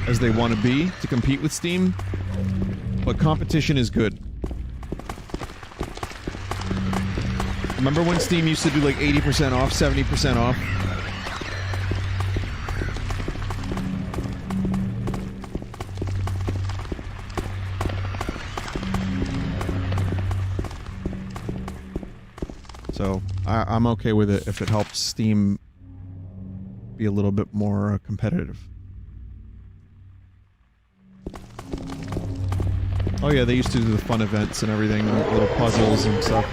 as they want to be to compete with Steam. But competition is good. Remember when Steam used to do like 80% off, 70% off? So, I'm okay with it if it helps Steam be a little bit more competitive. Oh yeah, they used to do the fun events and everything, little puzzles and stuff.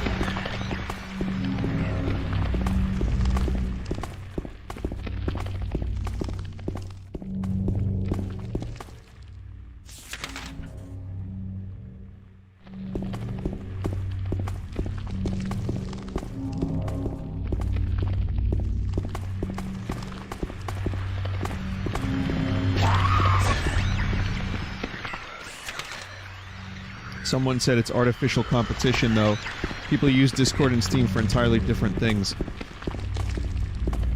Someone said it's artificial competition, though. People use Discord and Steam for entirely different things.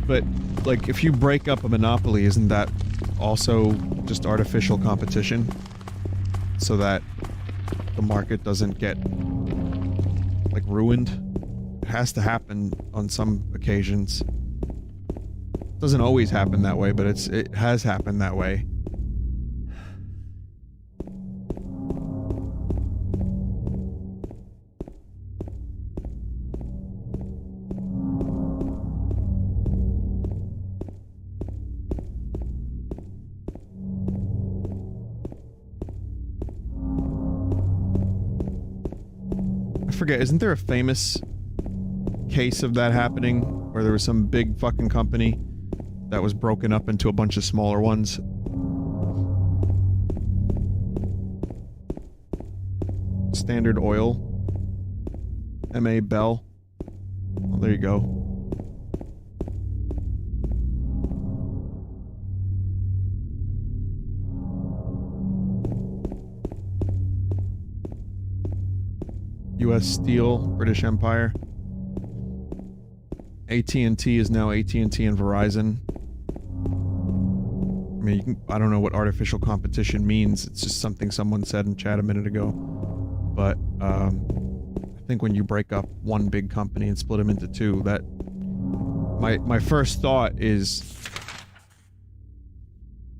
But, like, if you break up a monopoly, isn't that also just artificial competition? So that the market doesn't get, like, ruined? It has to happen on some occasions. It doesn't always happen that way, but it has happened that way. Forget, isn't there a famous case of that happening where there was some big fucking company that was broken up into a bunch of smaller ones? Standard Oil, M.A. Bell. Well, there you go. U.S. Steel, British Empire. AT&T is now AT&T and Verizon. I mean, I don't know what artificial competition means. It's just something someone said in chat a minute ago. But, I think when you break up one big company and split them into two, that... My first thought is...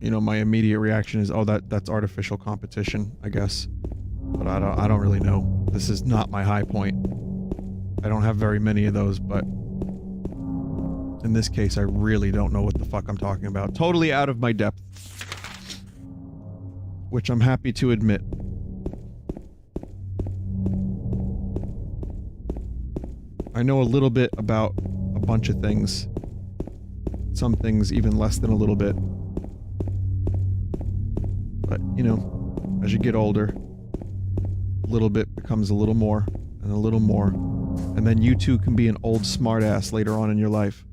You know, my immediate reaction is, oh, that's artificial competition, I guess. But I don't really know. This is not my high point. I don't have very many of those, but in this case, I really don't know what the fuck I'm talking about. Totally out of my depth. Which I'm happy to admit. I know a little bit about a bunch of things. Some things even less than a little bit. But, you know, as you get older, a little bit becomes a little more, and a little more. And then you too can be an old smartass later on in your life.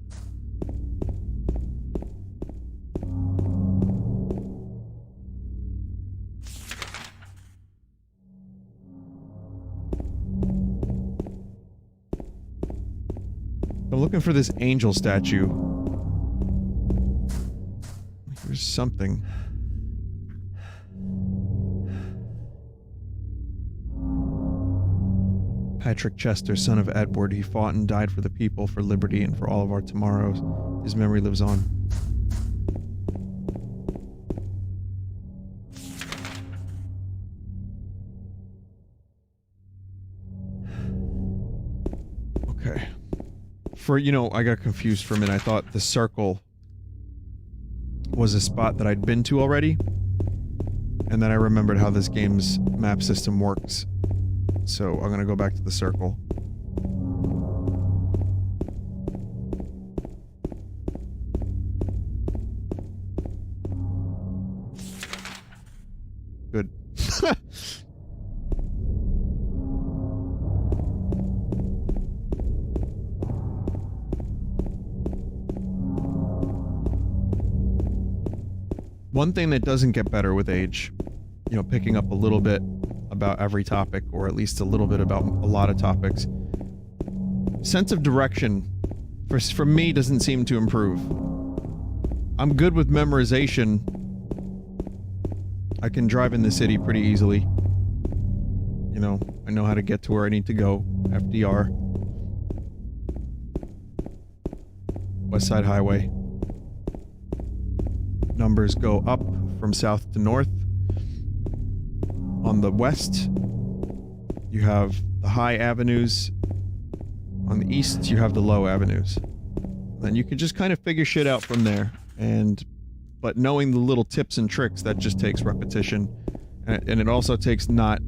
I'm looking for this angel statue. There's something. Patrick Chester, son of Edward. He fought and died for the people, for liberty, and for all of our tomorrows. His memory lives on. Okay. I got confused for a minute. I thought the circle was a spot that I'd been to already. And then I remembered how this game's map system works. So I'm gonna go back to the circle. Good. One thing that doesn't get better with age, picking up a little bit about every topic, or at least a little bit about a lot of topics. Sense of direction, for me, doesn't seem to improve. I'm good with memorization. I can drive in the city pretty easily. I know how to get to where I need to go. FDR. West Side Highway. Numbers go up from south to north. On the west, you have the high avenues. On the east, you have the low avenues. Then you can just kind of figure shit out from there. But knowing the little tips and tricks, that just takes repetition. And it also takes not...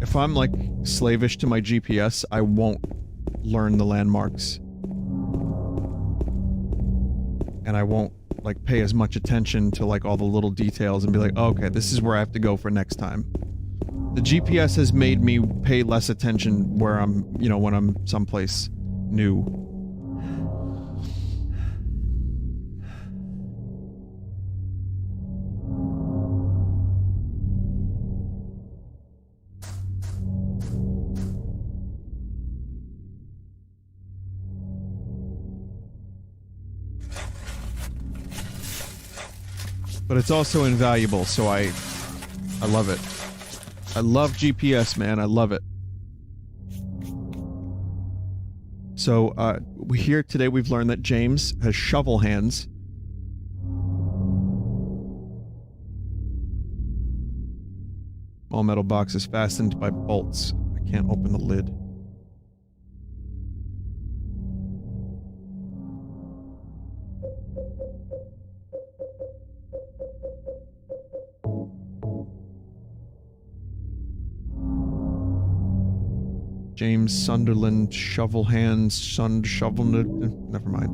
if I'm, slavish to my GPS, I won't learn the landmarks. And I won't pay as much attention to all the little details and be like, oh, okay, this is where I have to go for next time. The GPS has made me pay less attention where I'm, when I'm someplace new. But it's also invaluable, so I love it. I love GPS, man. I love it. So, today we've learned that James has shovel hands. All metal box is fastened by bolts. I can't open the lid. James Sunderland, shovel hands, shovel... Never mind.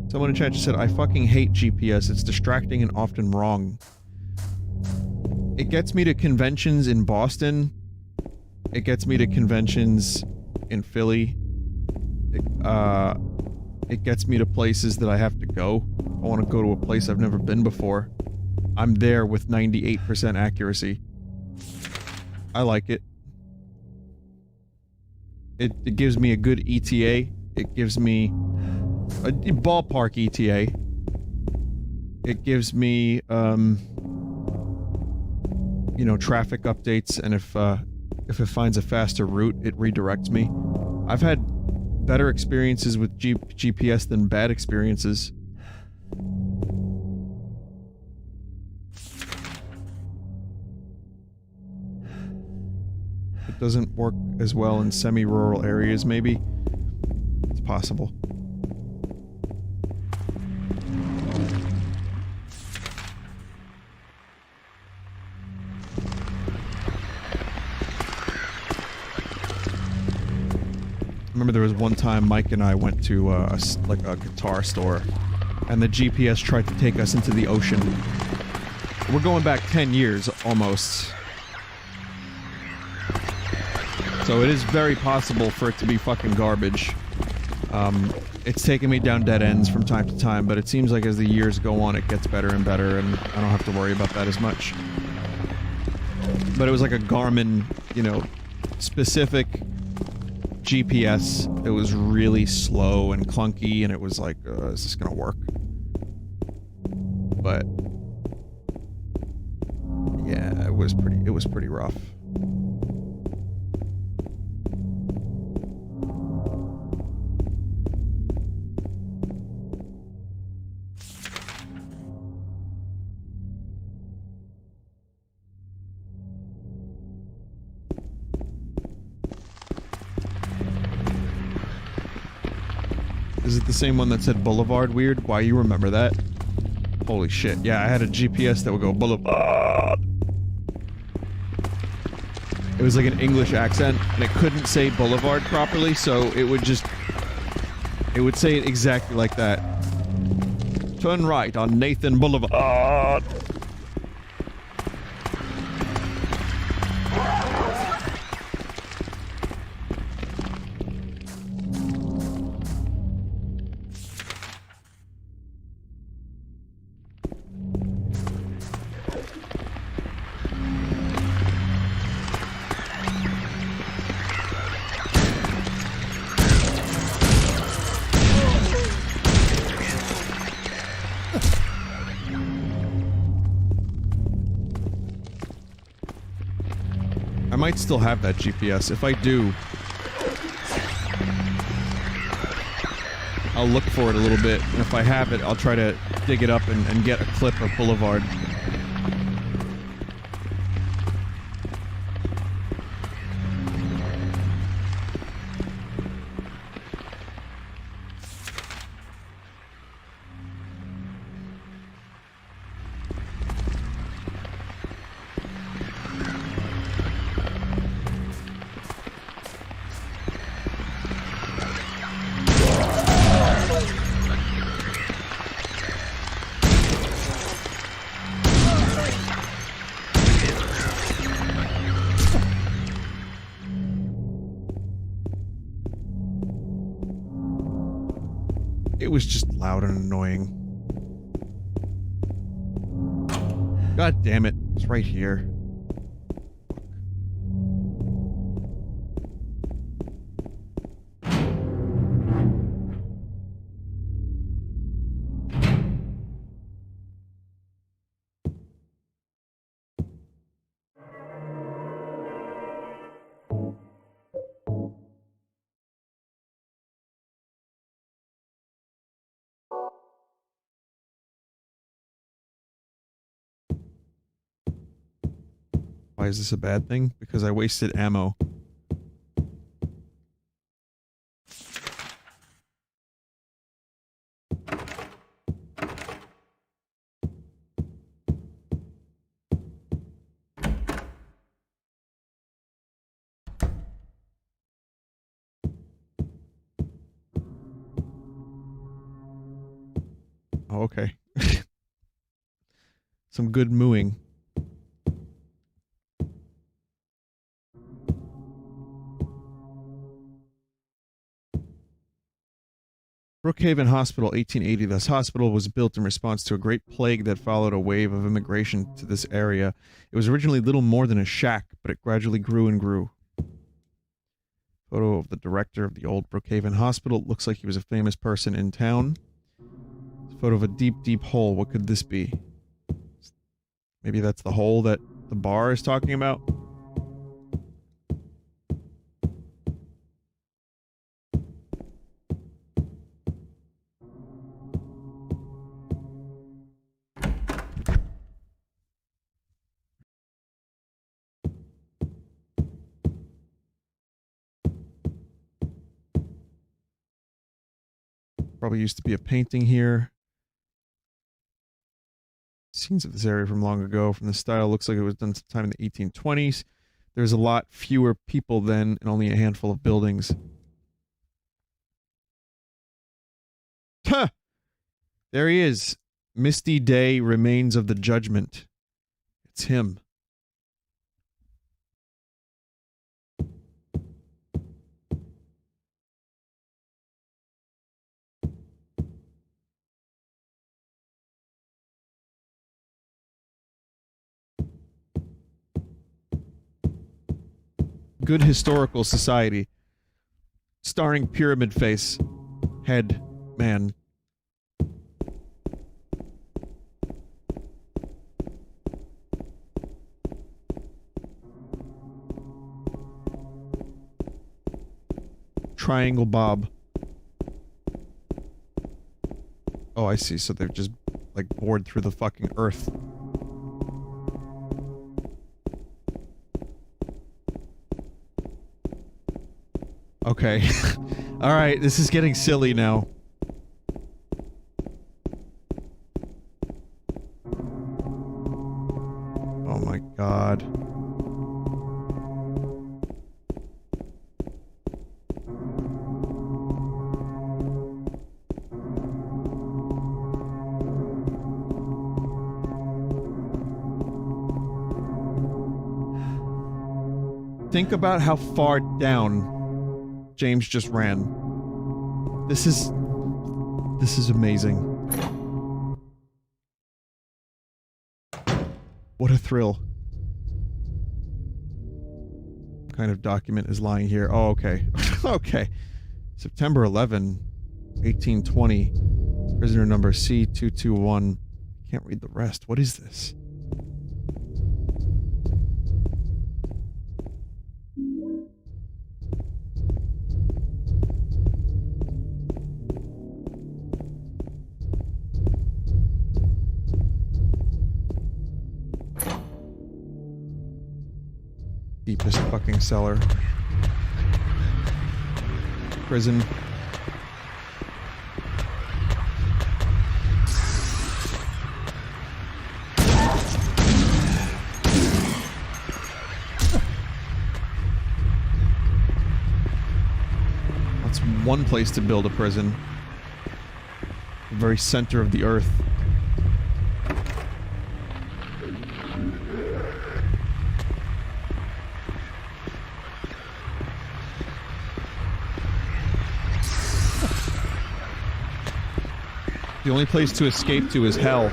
Someone in chat just said, I fucking hate GPS. It's distracting and often wrong. It gets me to conventions in Boston. It gets me to conventions in Philly. It gets me to places that I have to go. I want to go to a place I've never been before. I'm there with 98% accuracy. I like it. It gives me a good ETA. It gives me a ballpark ETA. It gives me, traffic updates, and if it finds a faster route, it redirects me. I've had better experiences with GPS than bad experiences. It doesn't work as well in semi-rural areas, maybe. It's possible. I remember there was one time Mike and I went to a guitar store, and the GPS tried to take us into the ocean. We're going back 10 years, almost. So it is very possible for it to be fucking garbage. It's taken me down dead ends from time to time, but it seems like as the years go on, it gets better and better, and I don't have to worry about that as much. But it was like a Garmin, specific GPS. It was really slow and clunky, and it was like, is this gonna work? But it was pretty rough. Is it the same one that said Boulevard weird? Why, you remember that? Holy shit. Yeah, I had a GPS that would go Boulevard. It was like an English accent, and it couldn't say Boulevard properly, so it would just... It would say it exactly like that. Turn right on Nathan Boulevard. I might still have that GPS. If I do, I'll look for it a little bit, and if I have it, I'll try to dig it up and get a clip of Boulevard. It was just loud and annoying. God damn it. It's right here. Why is this a bad thing? Because I wasted ammo. Oh, okay. Some good mooing. Brookhaven Hospital, 1880. This hospital was built in response to a great plague that followed a wave of immigration to this area. It was originally little more than a shack, but it gradually grew and grew. Photo of the director of the old Brookhaven Hospital. Looks like he was a famous person in town. Photo of a deep, deep hole. What could this be? Maybe that's the hole that the bar is talking about? Probably used to be a painting here. Scenes of this area from long ago. From the style, looks like it was done sometime in the 1820s. There's a lot fewer people then and only a handful of buildings. Huh! There he is. Misty Day, Remains of the Judgment. It's him. Good Historical Society. Starring Pyramid Face. Head. Man. Triangle Bob. Oh, I see. So they're just, like, bored through the fucking earth. Okay. Alright, this is getting silly now. Oh my god. Think about how far down James just ran. This is amazing. What a thrill. What kind of document is lying here? Oh, okay. Okay. September 11, 1820. Prisoner number C221. Can't read the rest. What is this? Deepest fucking cellar. Prison. That's one place to build a prison. The very center of the earth. The only place to escape to is hell.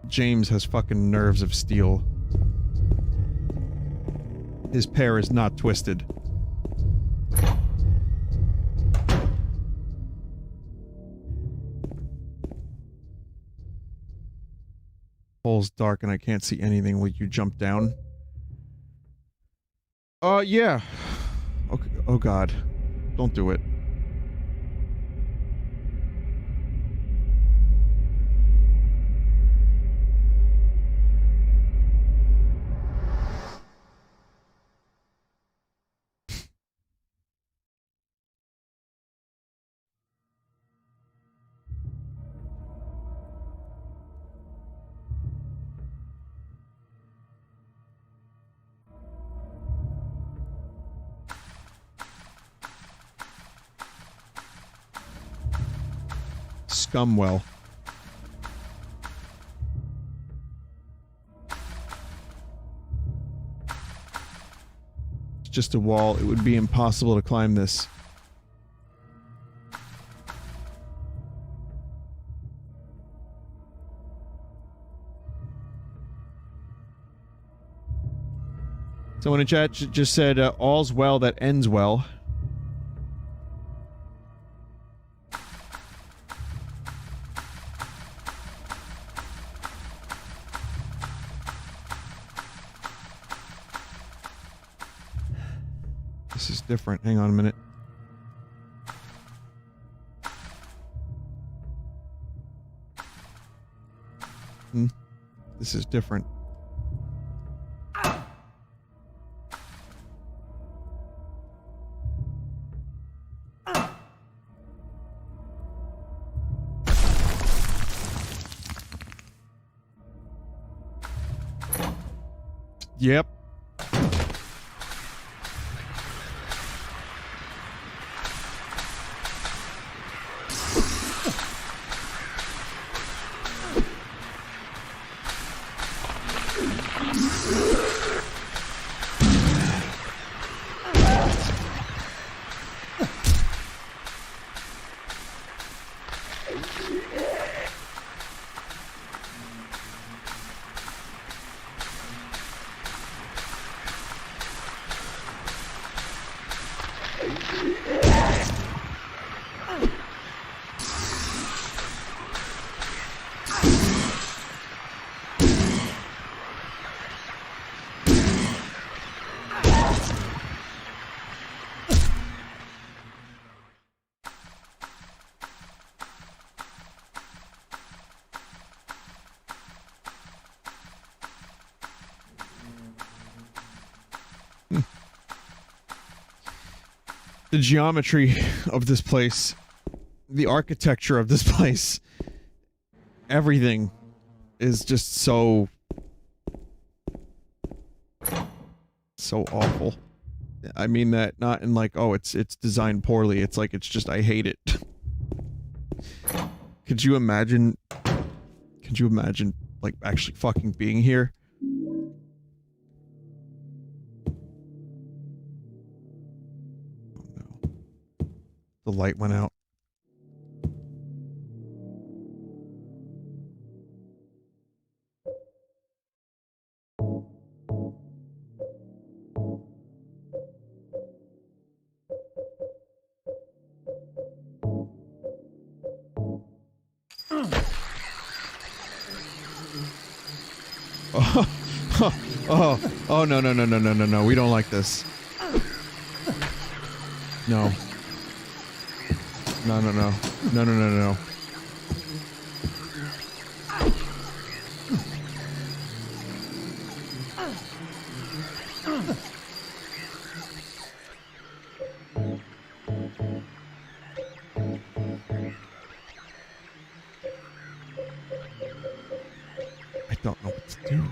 James has fucking nerves of steel. His pear is not twisted. Hole's dark and I can't see anything. Will you jump down? Yeah. Okay. Oh god. Don't do it. Scumwell. It's just a wall. It would be impossible to climb this. Someone in chat just said, all's well that ends well. This is different. Hang on a minute. This is different. Yep. The geometry of this place, the architecture of this place, everything is just so awful. I mean that not in like, oh, it's designed poorly. It's like, it's just, I hate it. Could you imagine like actually fucking being here? The light went out. Oh, no, we don't like this. No. No. I don't know what to do.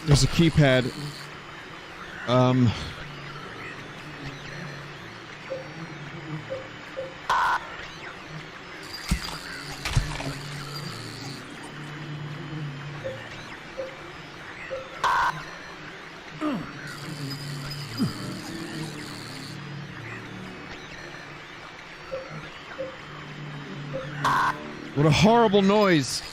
There's a keypad. What a horrible noise.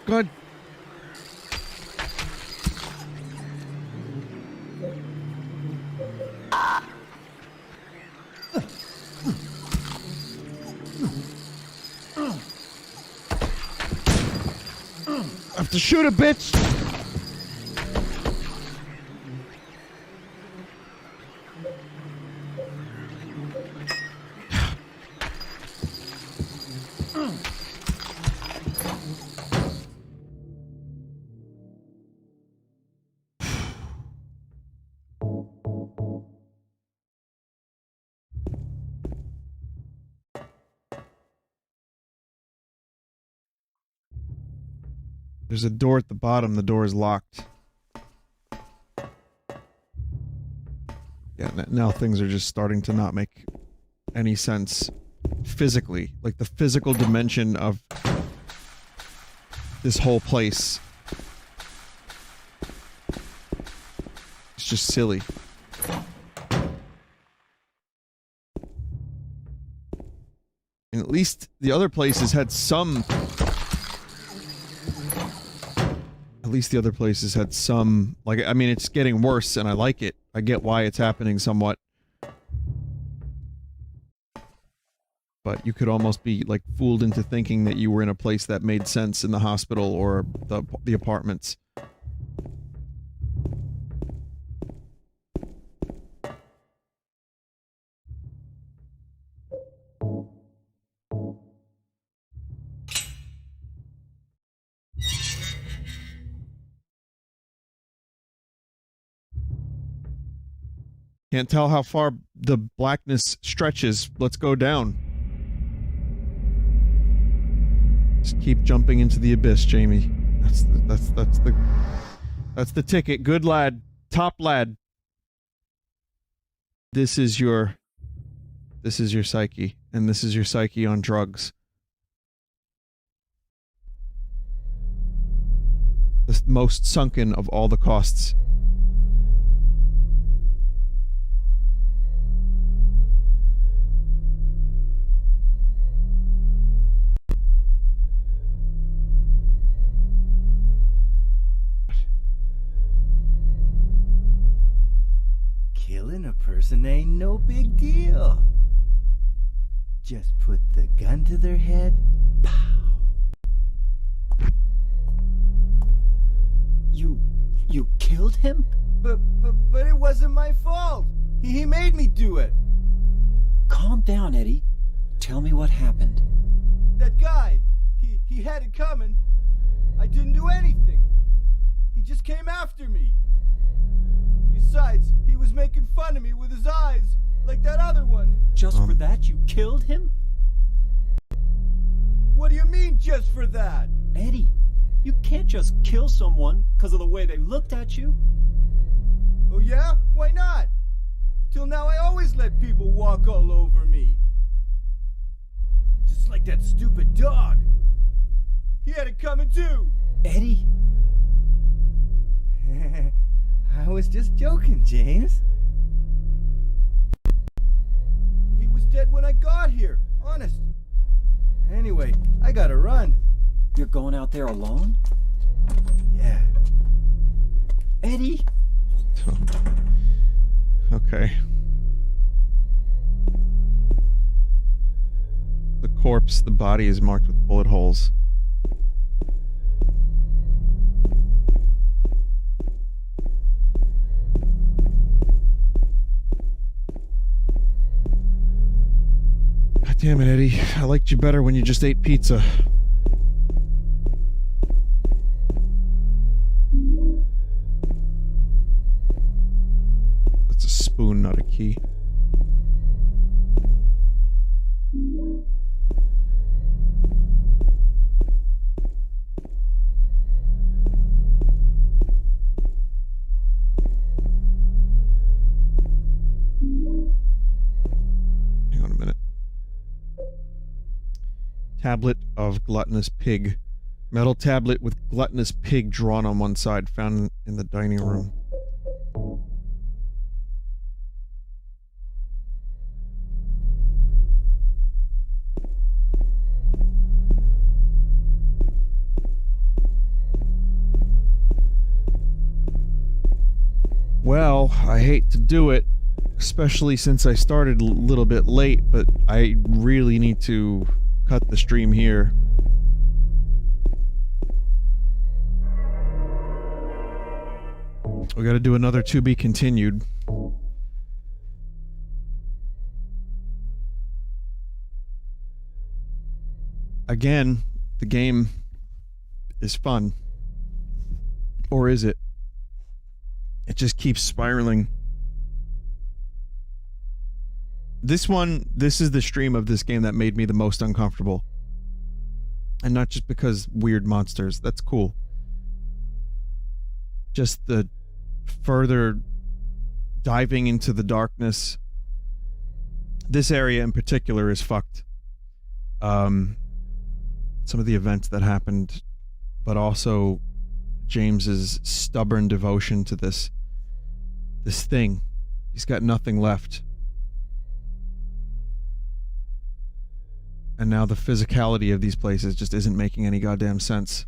God. I have to shoot a bitch. There's a door at the bottom. The door is locked. Yeah, now things are just starting to not make any sense physically. Like the physical dimension of this whole place is It's just silly. And at least the other places had some... At least the other places had some... Like, I mean, it's getting worse, and I like it. I get why it's happening somewhat. But you could almost be, like, fooled into thinking that you were in a place that made sense in the hospital or the apartments. Can't tell how far the blackness stretches. Let's go down. Just keep jumping into the abyss, Jamie. That's the ticket. Good lad. Top lad. This is your psyche, and this is your psyche on drugs. The most sunken of all the costs. Killing a person ain't no big deal. Just put the gun to their head. Pow. You killed him? But it wasn't my fault. He made me do it. Calm down, Eddie. Tell me what happened. That guy, he had it coming. I didn't do anything. He just came after me. Besides, he was making fun of me with his eyes, like that other one. Just for that, you killed him? What do you mean, just for that? Eddie, you can't just kill someone because of the way they looked at you. Oh yeah? Why not? Till now I always let people walk all over me. Just like that stupid dog. He had it coming too. Eddie? I was just joking, James. He was dead when I got here, honest. Anyway, I gotta run. You're going out there alone? Yeah. Eddie? Okay. The corpse, the body is marked with bullet holes. God damn it, Eddie. I liked you better when you just ate pizza. That's a spoon, not a key. Hang on a minute. Tablet of gluttonous pig. Metal tablet with gluttonous pig drawn on one side, found in the dining room. Well, I hate to do it, especially since I started a little bit late, but I really need to cut the stream here. We gotta do another to be continued. Again, the game is fun. Or is it? It just keeps spiraling. This is the stream of this game that made me the most uncomfortable. And not just because weird monsters, that's cool. Just the further diving into the darkness. This area in particular is fucked. Some of the events that happened, but also James's stubborn devotion to this This thing. He's got nothing left. And now the physicality of these places just isn't making any goddamn sense.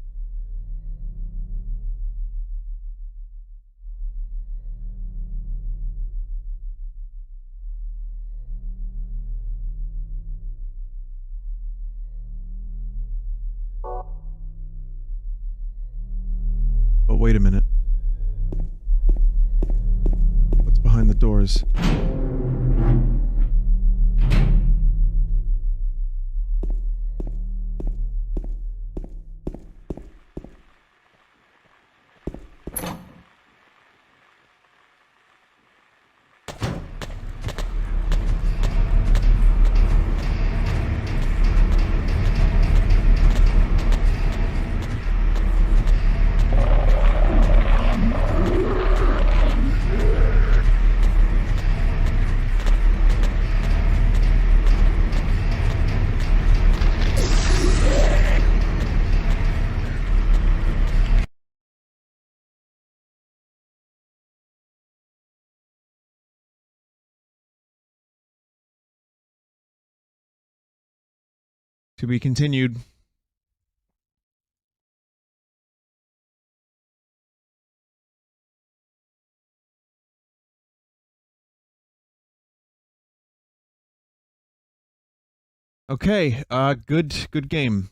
But wait a minute. What's behind the doors? To be continued. Okay, good game.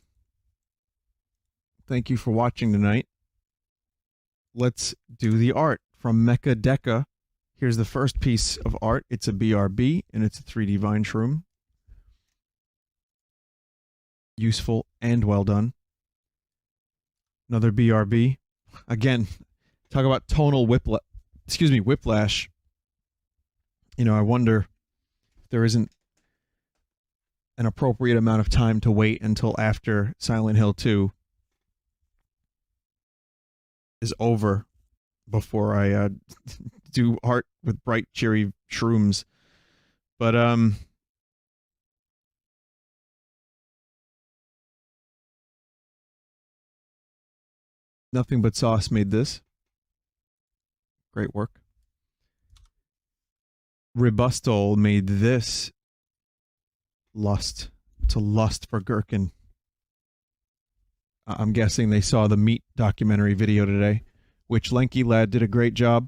Thank you for watching tonight. Let's do the art from Mecha Deca. Here's the first piece of art. It's a BRB, and it's a 3D vine shroom. Useful and well done. Another BRB. Again, talk about tonal whiplash. You know, I wonder if there isn't an appropriate amount of time to wait until after Silent Hill 2 is over before I do art with bright, cheery shrooms. But, Nothing But Sauce made this. Great work. Rebustol made this. Lust for Gherkin. I'm guessing they saw the Meat documentary video today, which Lanky Lad did a great job.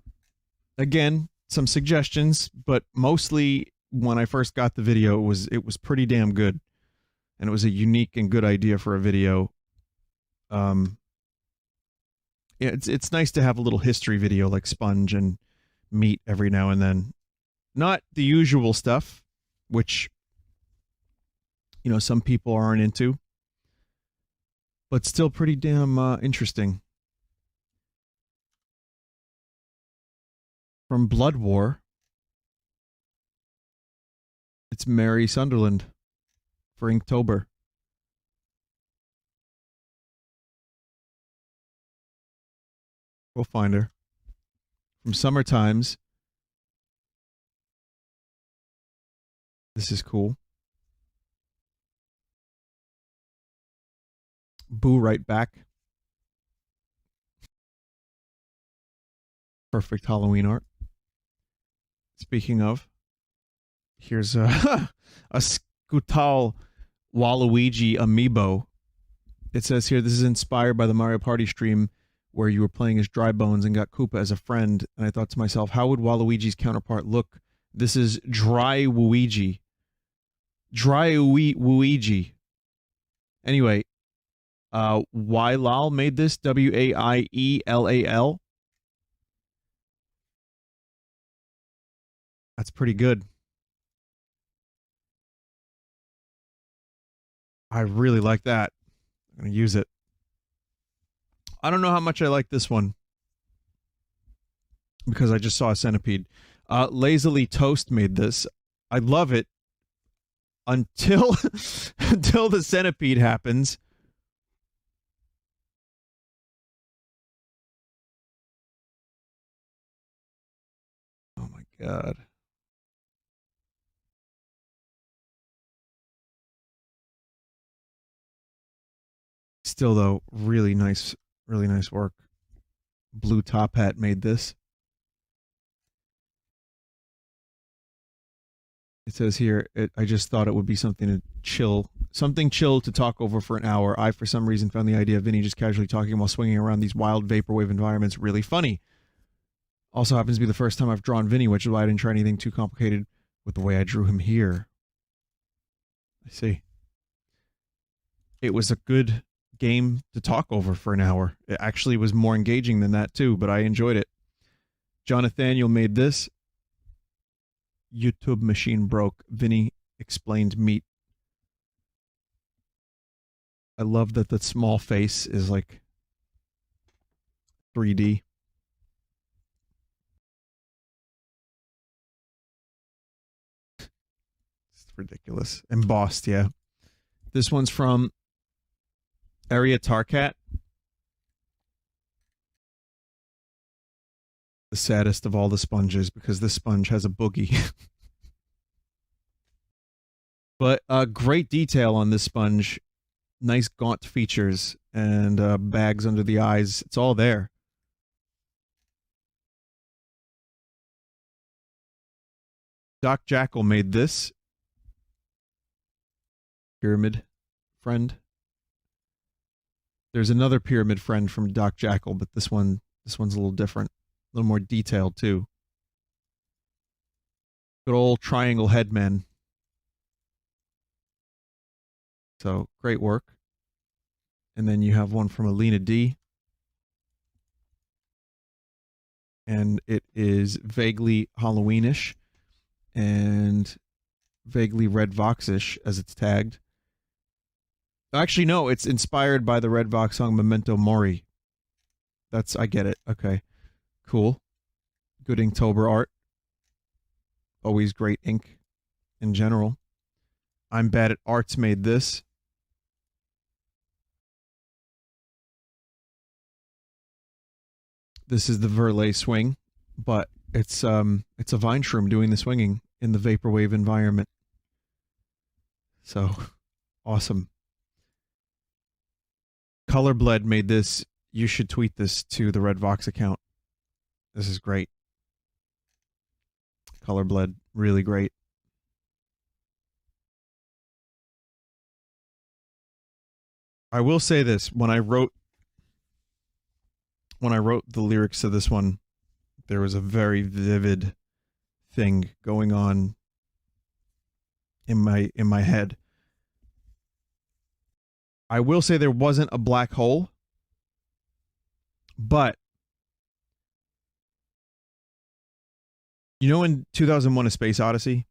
Again, some suggestions, but mostly when I first got the video, it was pretty damn good. And it was a unique and good idea for a video. Yeah, it's nice to have a little history video like Sponge and Meat every now and then. Not the usual stuff, which, you know, some people aren't into, but still pretty damn interesting. From Blood War, it's Mary Sunderland for Inktober. We'll find her. From Summer Times, this is cool. Boo Right Back. Perfect Halloween art. Speaking of, here's a Scutal Waluigi amiibo. It says here, this is inspired by the Mario Party stream where you were playing as Dry Bones and got Koopa as a friend. And I thought to myself, how would Waluigi's counterpart look? This is Dry Luigi. Anyway, Wailal made this. Waielal. That's pretty good. I really like that. I'm going to use it. I don't know how much I like this one, because I just saw a centipede. Lazily Toast made this. I love it until until the centipede happens. Oh my god. Still though, really nice work. Blue Top Hat made this. It says here, I just thought it would be something to chill. Something chill to talk over for an hour. I, for some reason, found the idea of Vinny just casually talking while swinging around these wild vaporwave environments really funny. Also happens to be the first time I've drawn Vinny, which is why I didn't try anything too complicated with the way I drew him here. I see. It was a good game to talk over for an hour. It actually was more engaging than that too, but I enjoyed it. John Nathaniel made this. YouTube machine broke. Vinny explained meat. I love that the small face is like 3D. It's ridiculous. Embossed, yeah. This one's from Area Tarkat. The saddest of all the sponges, because this sponge has a boogie. But great detail on this sponge. Nice gaunt features and bags under the eyes. It's all there. Doc Jackal made this. Pyramid friend. There's another pyramid friend from Doc Jackal, but this one's a little different. A little more detailed too. Good old triangle headman. So great work. And then you have one from Alina D. And it is vaguely Halloweenish and vaguely Red Voxish as it's tagged. Actually, no, it's inspired by the Red Vox song Memento Mori. I get it. Okay. Cool. Good Inktober art. Always great ink in general. I'm Bad at Arts made this. This is the Verlet swing, but it's a vine shroom doing the swinging in the vaporwave environment. So awesome. Colorbled made this. You should tweet this to the Red Vox account. This is great. Colorbled, really great. I will say this, when I wrote the lyrics to this one, there was a very vivid thing going on in my head. I will say there wasn't a black hole, but you know, in 2001: A Space Odyssey,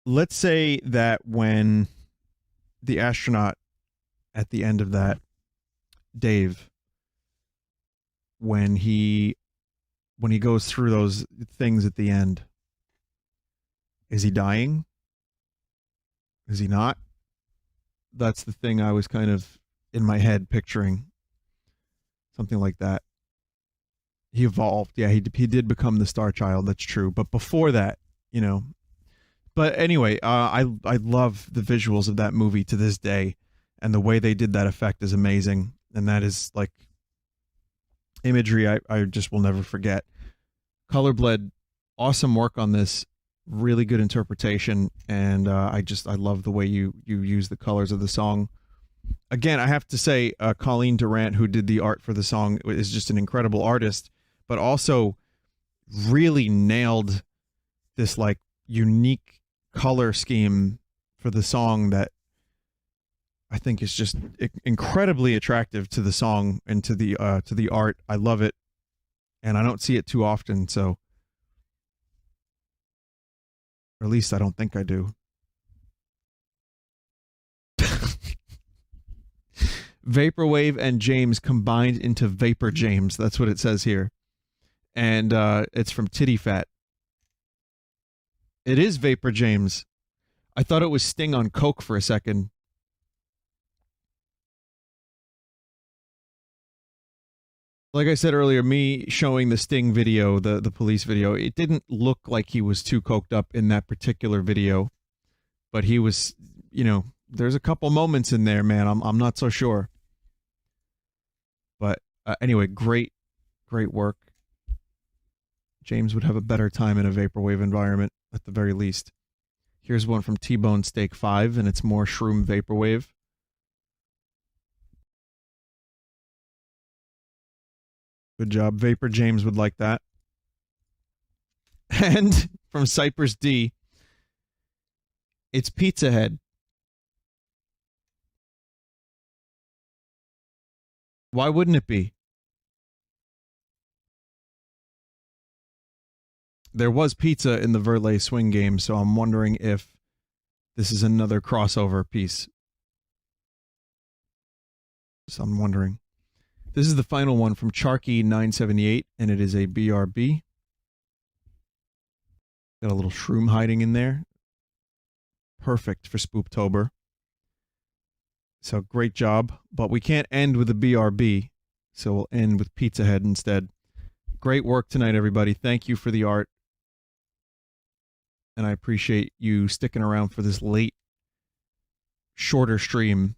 let's say that when the astronaut at the end of that, Dave, when he goes through those things at the end, is he dying? Is he not? That's the thing I was kind of in my head picturing. Something like that. He evolved. Yeah, he did become the Star Child. That's true. But before that, you know. But anyway, I love the visuals of that movie to this day, and the way they did that effect is amazing. And that is like imagery I just will never forget. Colorbled, awesome work on this. Really good interpretation, and I love the way you use the colors of the song. Again, I have to say, Colleen Durant, who did the art for the song, is just an incredible artist, but also really nailed this like unique color scheme for the song that I think is just incredibly attractive to the song and to the art. I love it, and I don't see it too often, so, or at least I don't think I do. Vaporwave and James combined into Vapor James. That's what it says here. And it's from Titty Fat. It is Vapor James. I thought it was Sting on Coke for a second. Like I said earlier, me showing the Sting video, the police video, it didn't look like he was too coked up in that particular video. But he was, you know, there's a couple moments in there, man. I'm not so sure. But anyway, great work. James would have a better time in a vaporwave environment. at the very least. Here's one from T-Bone Steak 5, and it's more Shroom Vaporwave. Good job. Vapor James would like that. And from Cypress D, it's Pizza Head. Why wouldn't it be? There was pizza in the Verlet Swing game, so I'm wondering if this is another crossover piece. So I'm wondering. This is the final one from Charky978, and it is a BRB. Got a little shroom hiding in there. Perfect for Spooptober. So great job. But we can't end with a BRB, so we'll end with Pizza Head instead. Great work tonight, everybody. Thank you for the art. And I appreciate you sticking around for this late, shorter stream.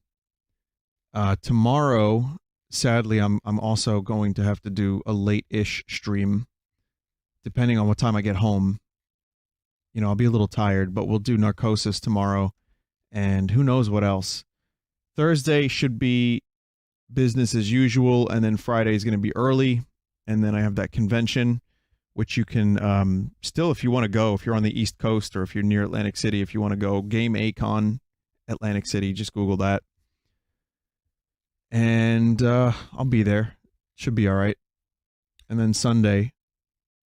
Tomorrow, sadly, I'm also going to have to do a late-ish stream, depending on what time I get home. You know, I'll be a little tired, but we'll do Narcosis tomorrow, and who knows what else. Thursday should be business as usual, and then Friday is going to be early, and then I have that convention, which you can still, if you want to go, if you're on the East Coast or if you're near Atlantic City, if you want to go, Game A-Con, Atlantic City, just Google that. And I'll be there. Should be all right. And then Sunday,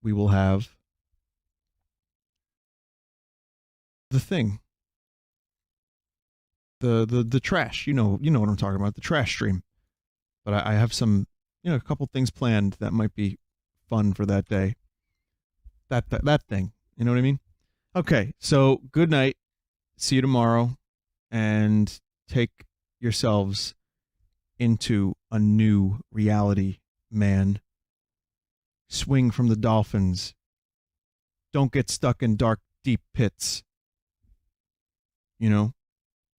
we will have the thing. The trash. You know what I'm talking about, the trash stream. But I have some, a couple things planned that might be fun for that day. That thing. You know what I mean? Okay, so good night. See you tomorrow. And take yourselves into a new reality, man. Swing from the dolphins. Don't get stuck in dark, deep pits.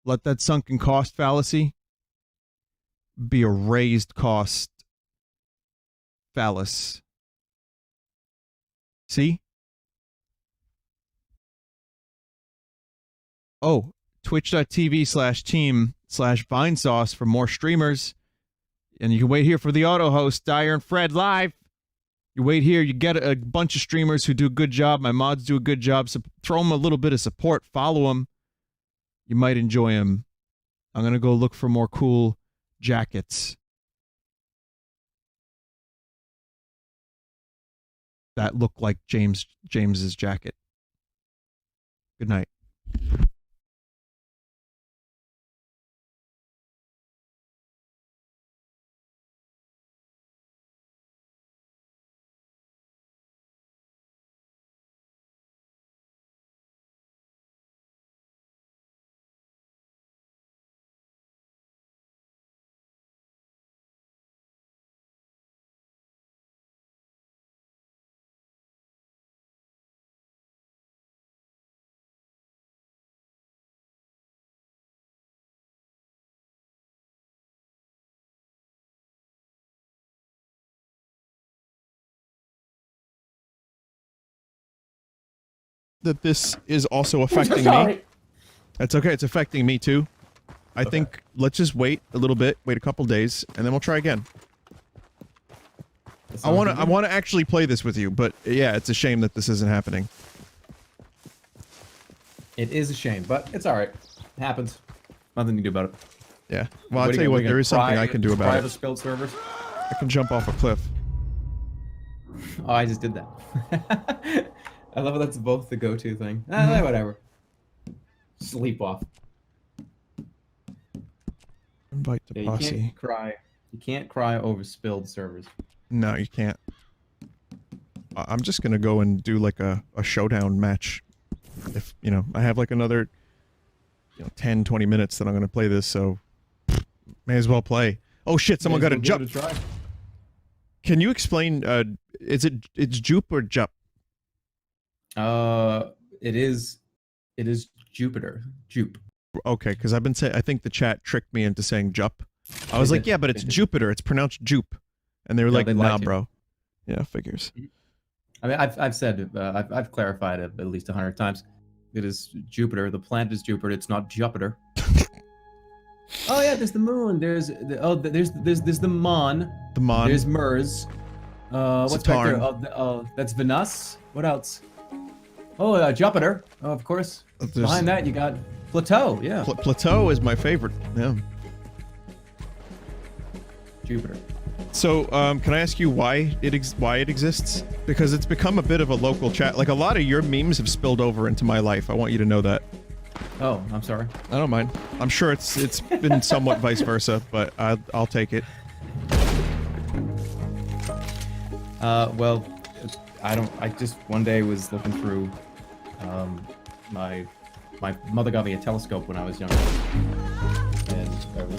Let that sunken cost fallacy be a raised cost phallus. See? Oh, twitch.tv/team/Vinesauce for more streamers. And you can wait here for the auto host, Dyer and Fred live. You wait here, you get a bunch of streamers who do a good job. My mods do a good job. So throw them a little bit of support. Follow them. You might enjoy them. I'm going to go look for more cool jackets that look like James's jacket. Good night. That this is also affecting me. That's okay. It's affecting me too. I think let's just wait a little bit, wait a couple days, and then we'll try again. I want to actually play this with you, but yeah, it's a shame that this isn't happening. It is a shame, but it's all right. It happens. Nothing to do about it. Yeah. Well, I'll tell you what, there is something I can do about it. The spilled servers? I can jump off a cliff. Oh, I just did that. I love how that's both the go-to thing. Whatever. Sleep off. Invite the posse. You can't cry. You can't cry over spilled servers. No, you can't. I'm just gonna go and do like a showdown match. If, I have like another, 10, 20 minutes that I'm gonna play this, so may as well play. Oh shit, someone got a jump. Can you explain, it's Jupe or Jup? It is Jupiter. Jupe. Okay, because I've been saying, I think the chat tricked me into saying Jup. I was like, yeah, but it's Jupiter. It's pronounced Jupe. And they were like, nah, bro. Yeah, figures. I mean, I've said, I've clarified it at least 100 times. It is Jupiter. The planet is Jupiter. It's not Jupiter. Oh yeah, there's the moon. There's the Mon. The Mon. There's Mers. What's back there? Saturn. Oh, that's Venus. What else? Oh, Jupiter. Oh, of course. There's- Behind that, you got Plateau. Yeah. Plateau is my favorite. Yeah. Jupiter. So, can I ask you why it exists? Because it's become a bit of a local chat. Like, a lot of your memes have spilled over into my life. I want you to know that. Oh, I'm sorry. I don't mind. I'm sure it's been somewhat vice versa, but I'll take it. Well, I just one day was looking through, my mother got me a telescope when I was younger, and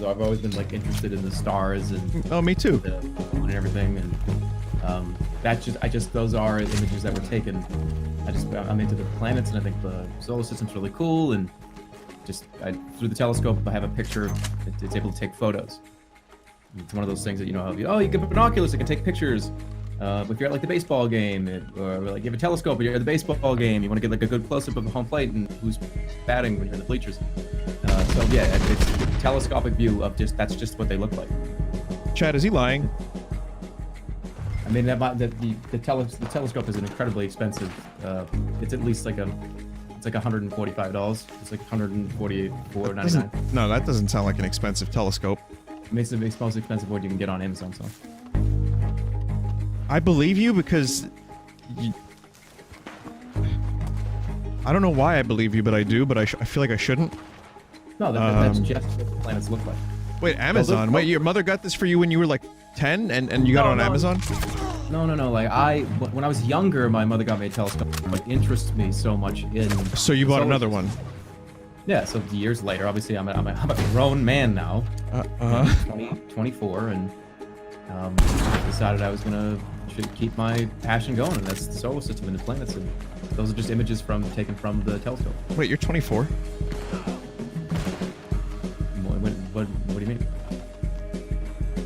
I've always been like interested in the stars and Oh, me too. the moon and everything, and those are images that were taken. I'm into the planets, and I think the solar system's really cool, and through the telescope I have a picture. It's able to take photos. It's one of those things that you get binoculars, it can take pictures. If you're at like the baseball game, or like you have a telescope, and you're at the baseball game, you want to get like a good close-up of the home plate and who's batting when you're in the bleachers. So yeah, it's a telescopic view of that's just what they look like. Chad, is he lying? I mean, the telescope is an incredibly expensive. It's at least it's like $145. It's like $144.99. No, that doesn't sound like an expensive telescope. It's the most expensive one you can get on Amazon. So. I believe you because I don't know why I believe you, but I do. But I feel like I shouldn't. No, that's just what the planets look like. Wait, Amazon. Wait, your mother got this for you when you were like 10, and you got it on Amazon? No. Like when I was younger, my mother got me a telescope. Like interests me so much in. So you bought another one? Yeah. So years later, obviously, I'm a grown man now. 24, and decided I was should keep my passion going, and that's the solar system and the planets, and those are just images taken from the telescope. Wait, you're 24? What do you mean?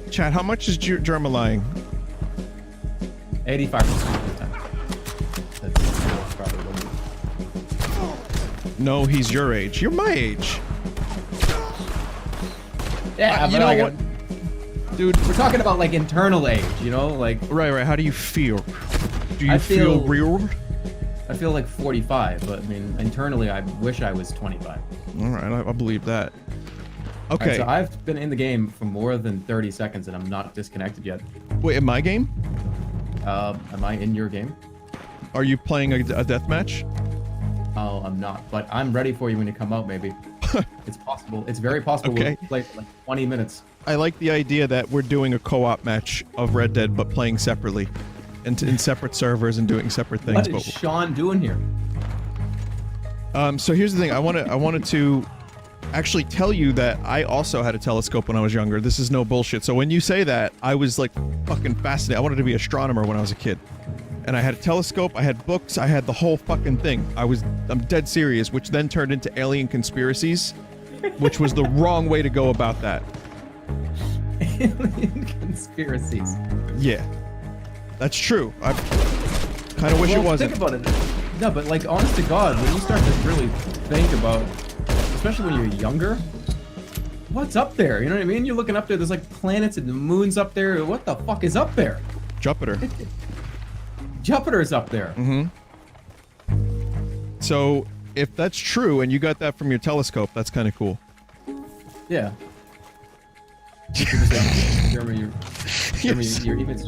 Chad, how much is Germa lying? 85% of the time. That's probably what No, he's your age. You're my age. Yeah, you know what? Dude, we're talking about like internal age, like. Right. How do you feel? Do you I feel real? I feel like 45, but I mean, internally, I wish I was 25. All right, I believe that. Okay. Right, so I've been in the game for more than 30 seconds, and I'm not disconnected yet. Wait, in my game? Am I in your game? Are you playing a deathmatch? Oh, I'm not, but I'm ready for you when you come out, maybe. It's possible. It's very possible Okay. we'll play for like 20 minutes. I like the idea that we're doing a co-op match of Red Dead, but playing separately, and in separate servers and doing separate things. What is Sean doing here? So here's the thing. I wanted to actually tell you that I also had a telescope when I was younger. This is no bullshit. So when you say that, I was like fucking fascinated. I wanted to be an astronomer when I was a kid. And I had a telescope, I had books, I had the whole fucking thing. I'm dead serious, which then turned into alien conspiracies, which was the wrong way to go about that. Alien conspiracies. Yeah. That's true. I kind of wish it wasn't. Think about it. No, but like, honest to God, when you start to really think about, especially when you're younger, what's up there? You know what I mean? You're looking up there, there's like planets and the moon's up there. What the fuck is up there? Jupiter. Jupiter's up there. So, if that's true and you got that from your telescope, that's kind of cool. Yeah. Jeremy, your emotes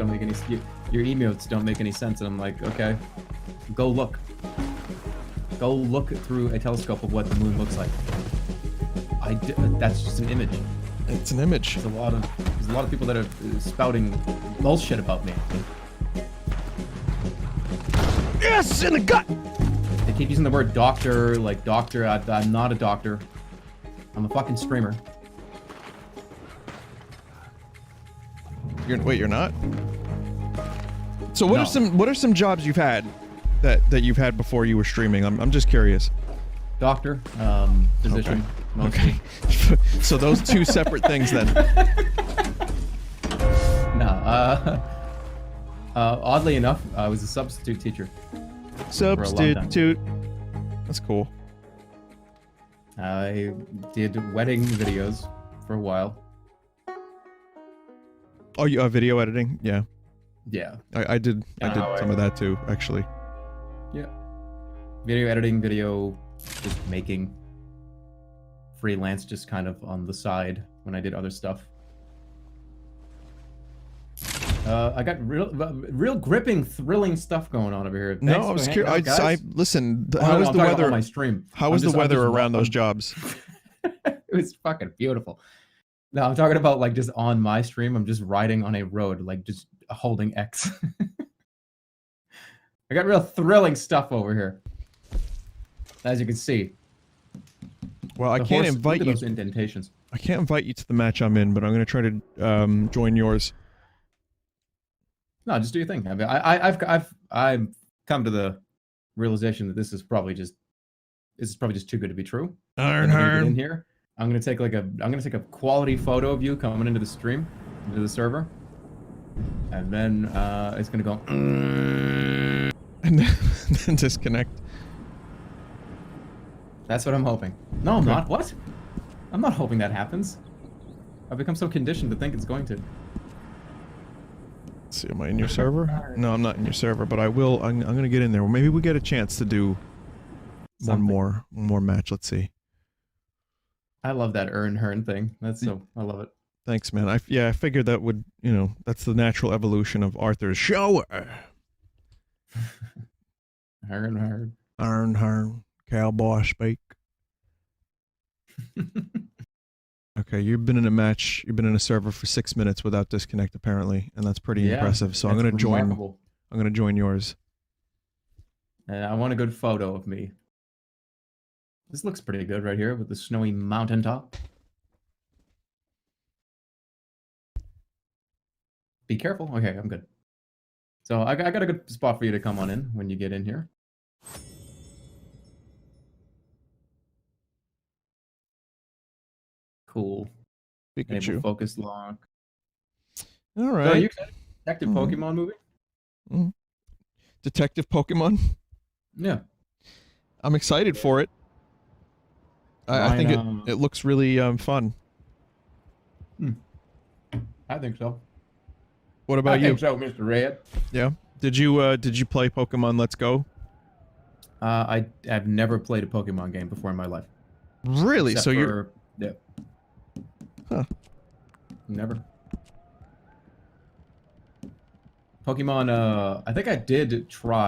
don't make any sense, and I'm like, okay, go look through a telescope of what the moon looks like. That's just an image. It's an image. There's a lot of people that are spouting bullshit about me. Yes, in the gut. They keep using the word doctor, like doctor. I'm not a doctor. I'm a fucking streamer. Wait, you're not? So what are some jobs you've had that you've had before you were streaming? I'm just curious. Doctor, physician, mostly. Okay. So those two separate things then. No, Oddly enough, I was a substitute teacher. a long time. Substitute. That's cool. I did wedding videos for a while. Oh, you video editing? Yeah. Yeah. I did some of that too, actually. Yeah. Video editing, video just making. Freelance just kind of on the side when I did other stuff. I got real gripping, thrilling stuff going on over here. Thanks No, I was for curious. hanging out, guys. Listen. Oh, How no, was I'm the talking about weather? my stream. How was the weather around those jobs? jobs? It was fucking beautiful. No, I'm talking about like just on my stream. I'm just riding on a road, like just holding X. I got real thrilling stuff over here, as you can see. Well, I The can't horse- invite look at you. those indentations. I can't invite you to the match I'm in, but I'm gonna try to join yours. No, just do your thing. I mean, I've come to the realization that this is probably just too good to be true. Iron I'm gonna get in Hearn. here. I'm gonna take a quality photo of you coming into the stream, into the server, and then it's gonna go. And then disconnect. That's what I'm hoping. No, I'm Okay. not. What? I'm not hoping that happens. I've become so conditioned to think it's going to. Let's see, am I in your server? No, I'm not in your server, but I will. I'm gonna get in there. Well, maybe we get a chance to do one Something. more match. Let's see. I love that Earn Hearn thing. That's so. I love it. Thanks, man. I figured that would, that's the natural evolution of Arthur's show. Earn Hearn. Iron Hearn, cowboy speak. Okay, you've been in a match. You've been in a server for 6 minutes without disconnect, apparently, and that's pretty impressive. So I'm that's gonna join. remarkable. I'm gonna join yours. And I want a good photo of me. This looks pretty good right here with the snowy mountaintop. Be careful. Okay, I'm good. So I got a good spot for you to come on in when you get in here. Cool. Enable Pikachu. focus lock. All So are right. you excited? Detective Pokemon movie? Detective Pokemon. Yeah. I'm excited for it. I think it looks really fun. I think so. What about I you? think so, Mr. Red. Yeah. Did you play Pokemon Let's Go? I've never played a Pokemon game before in my life. Really? Except So you're for- yeah. Huh. Never. Pokemon, I think I did try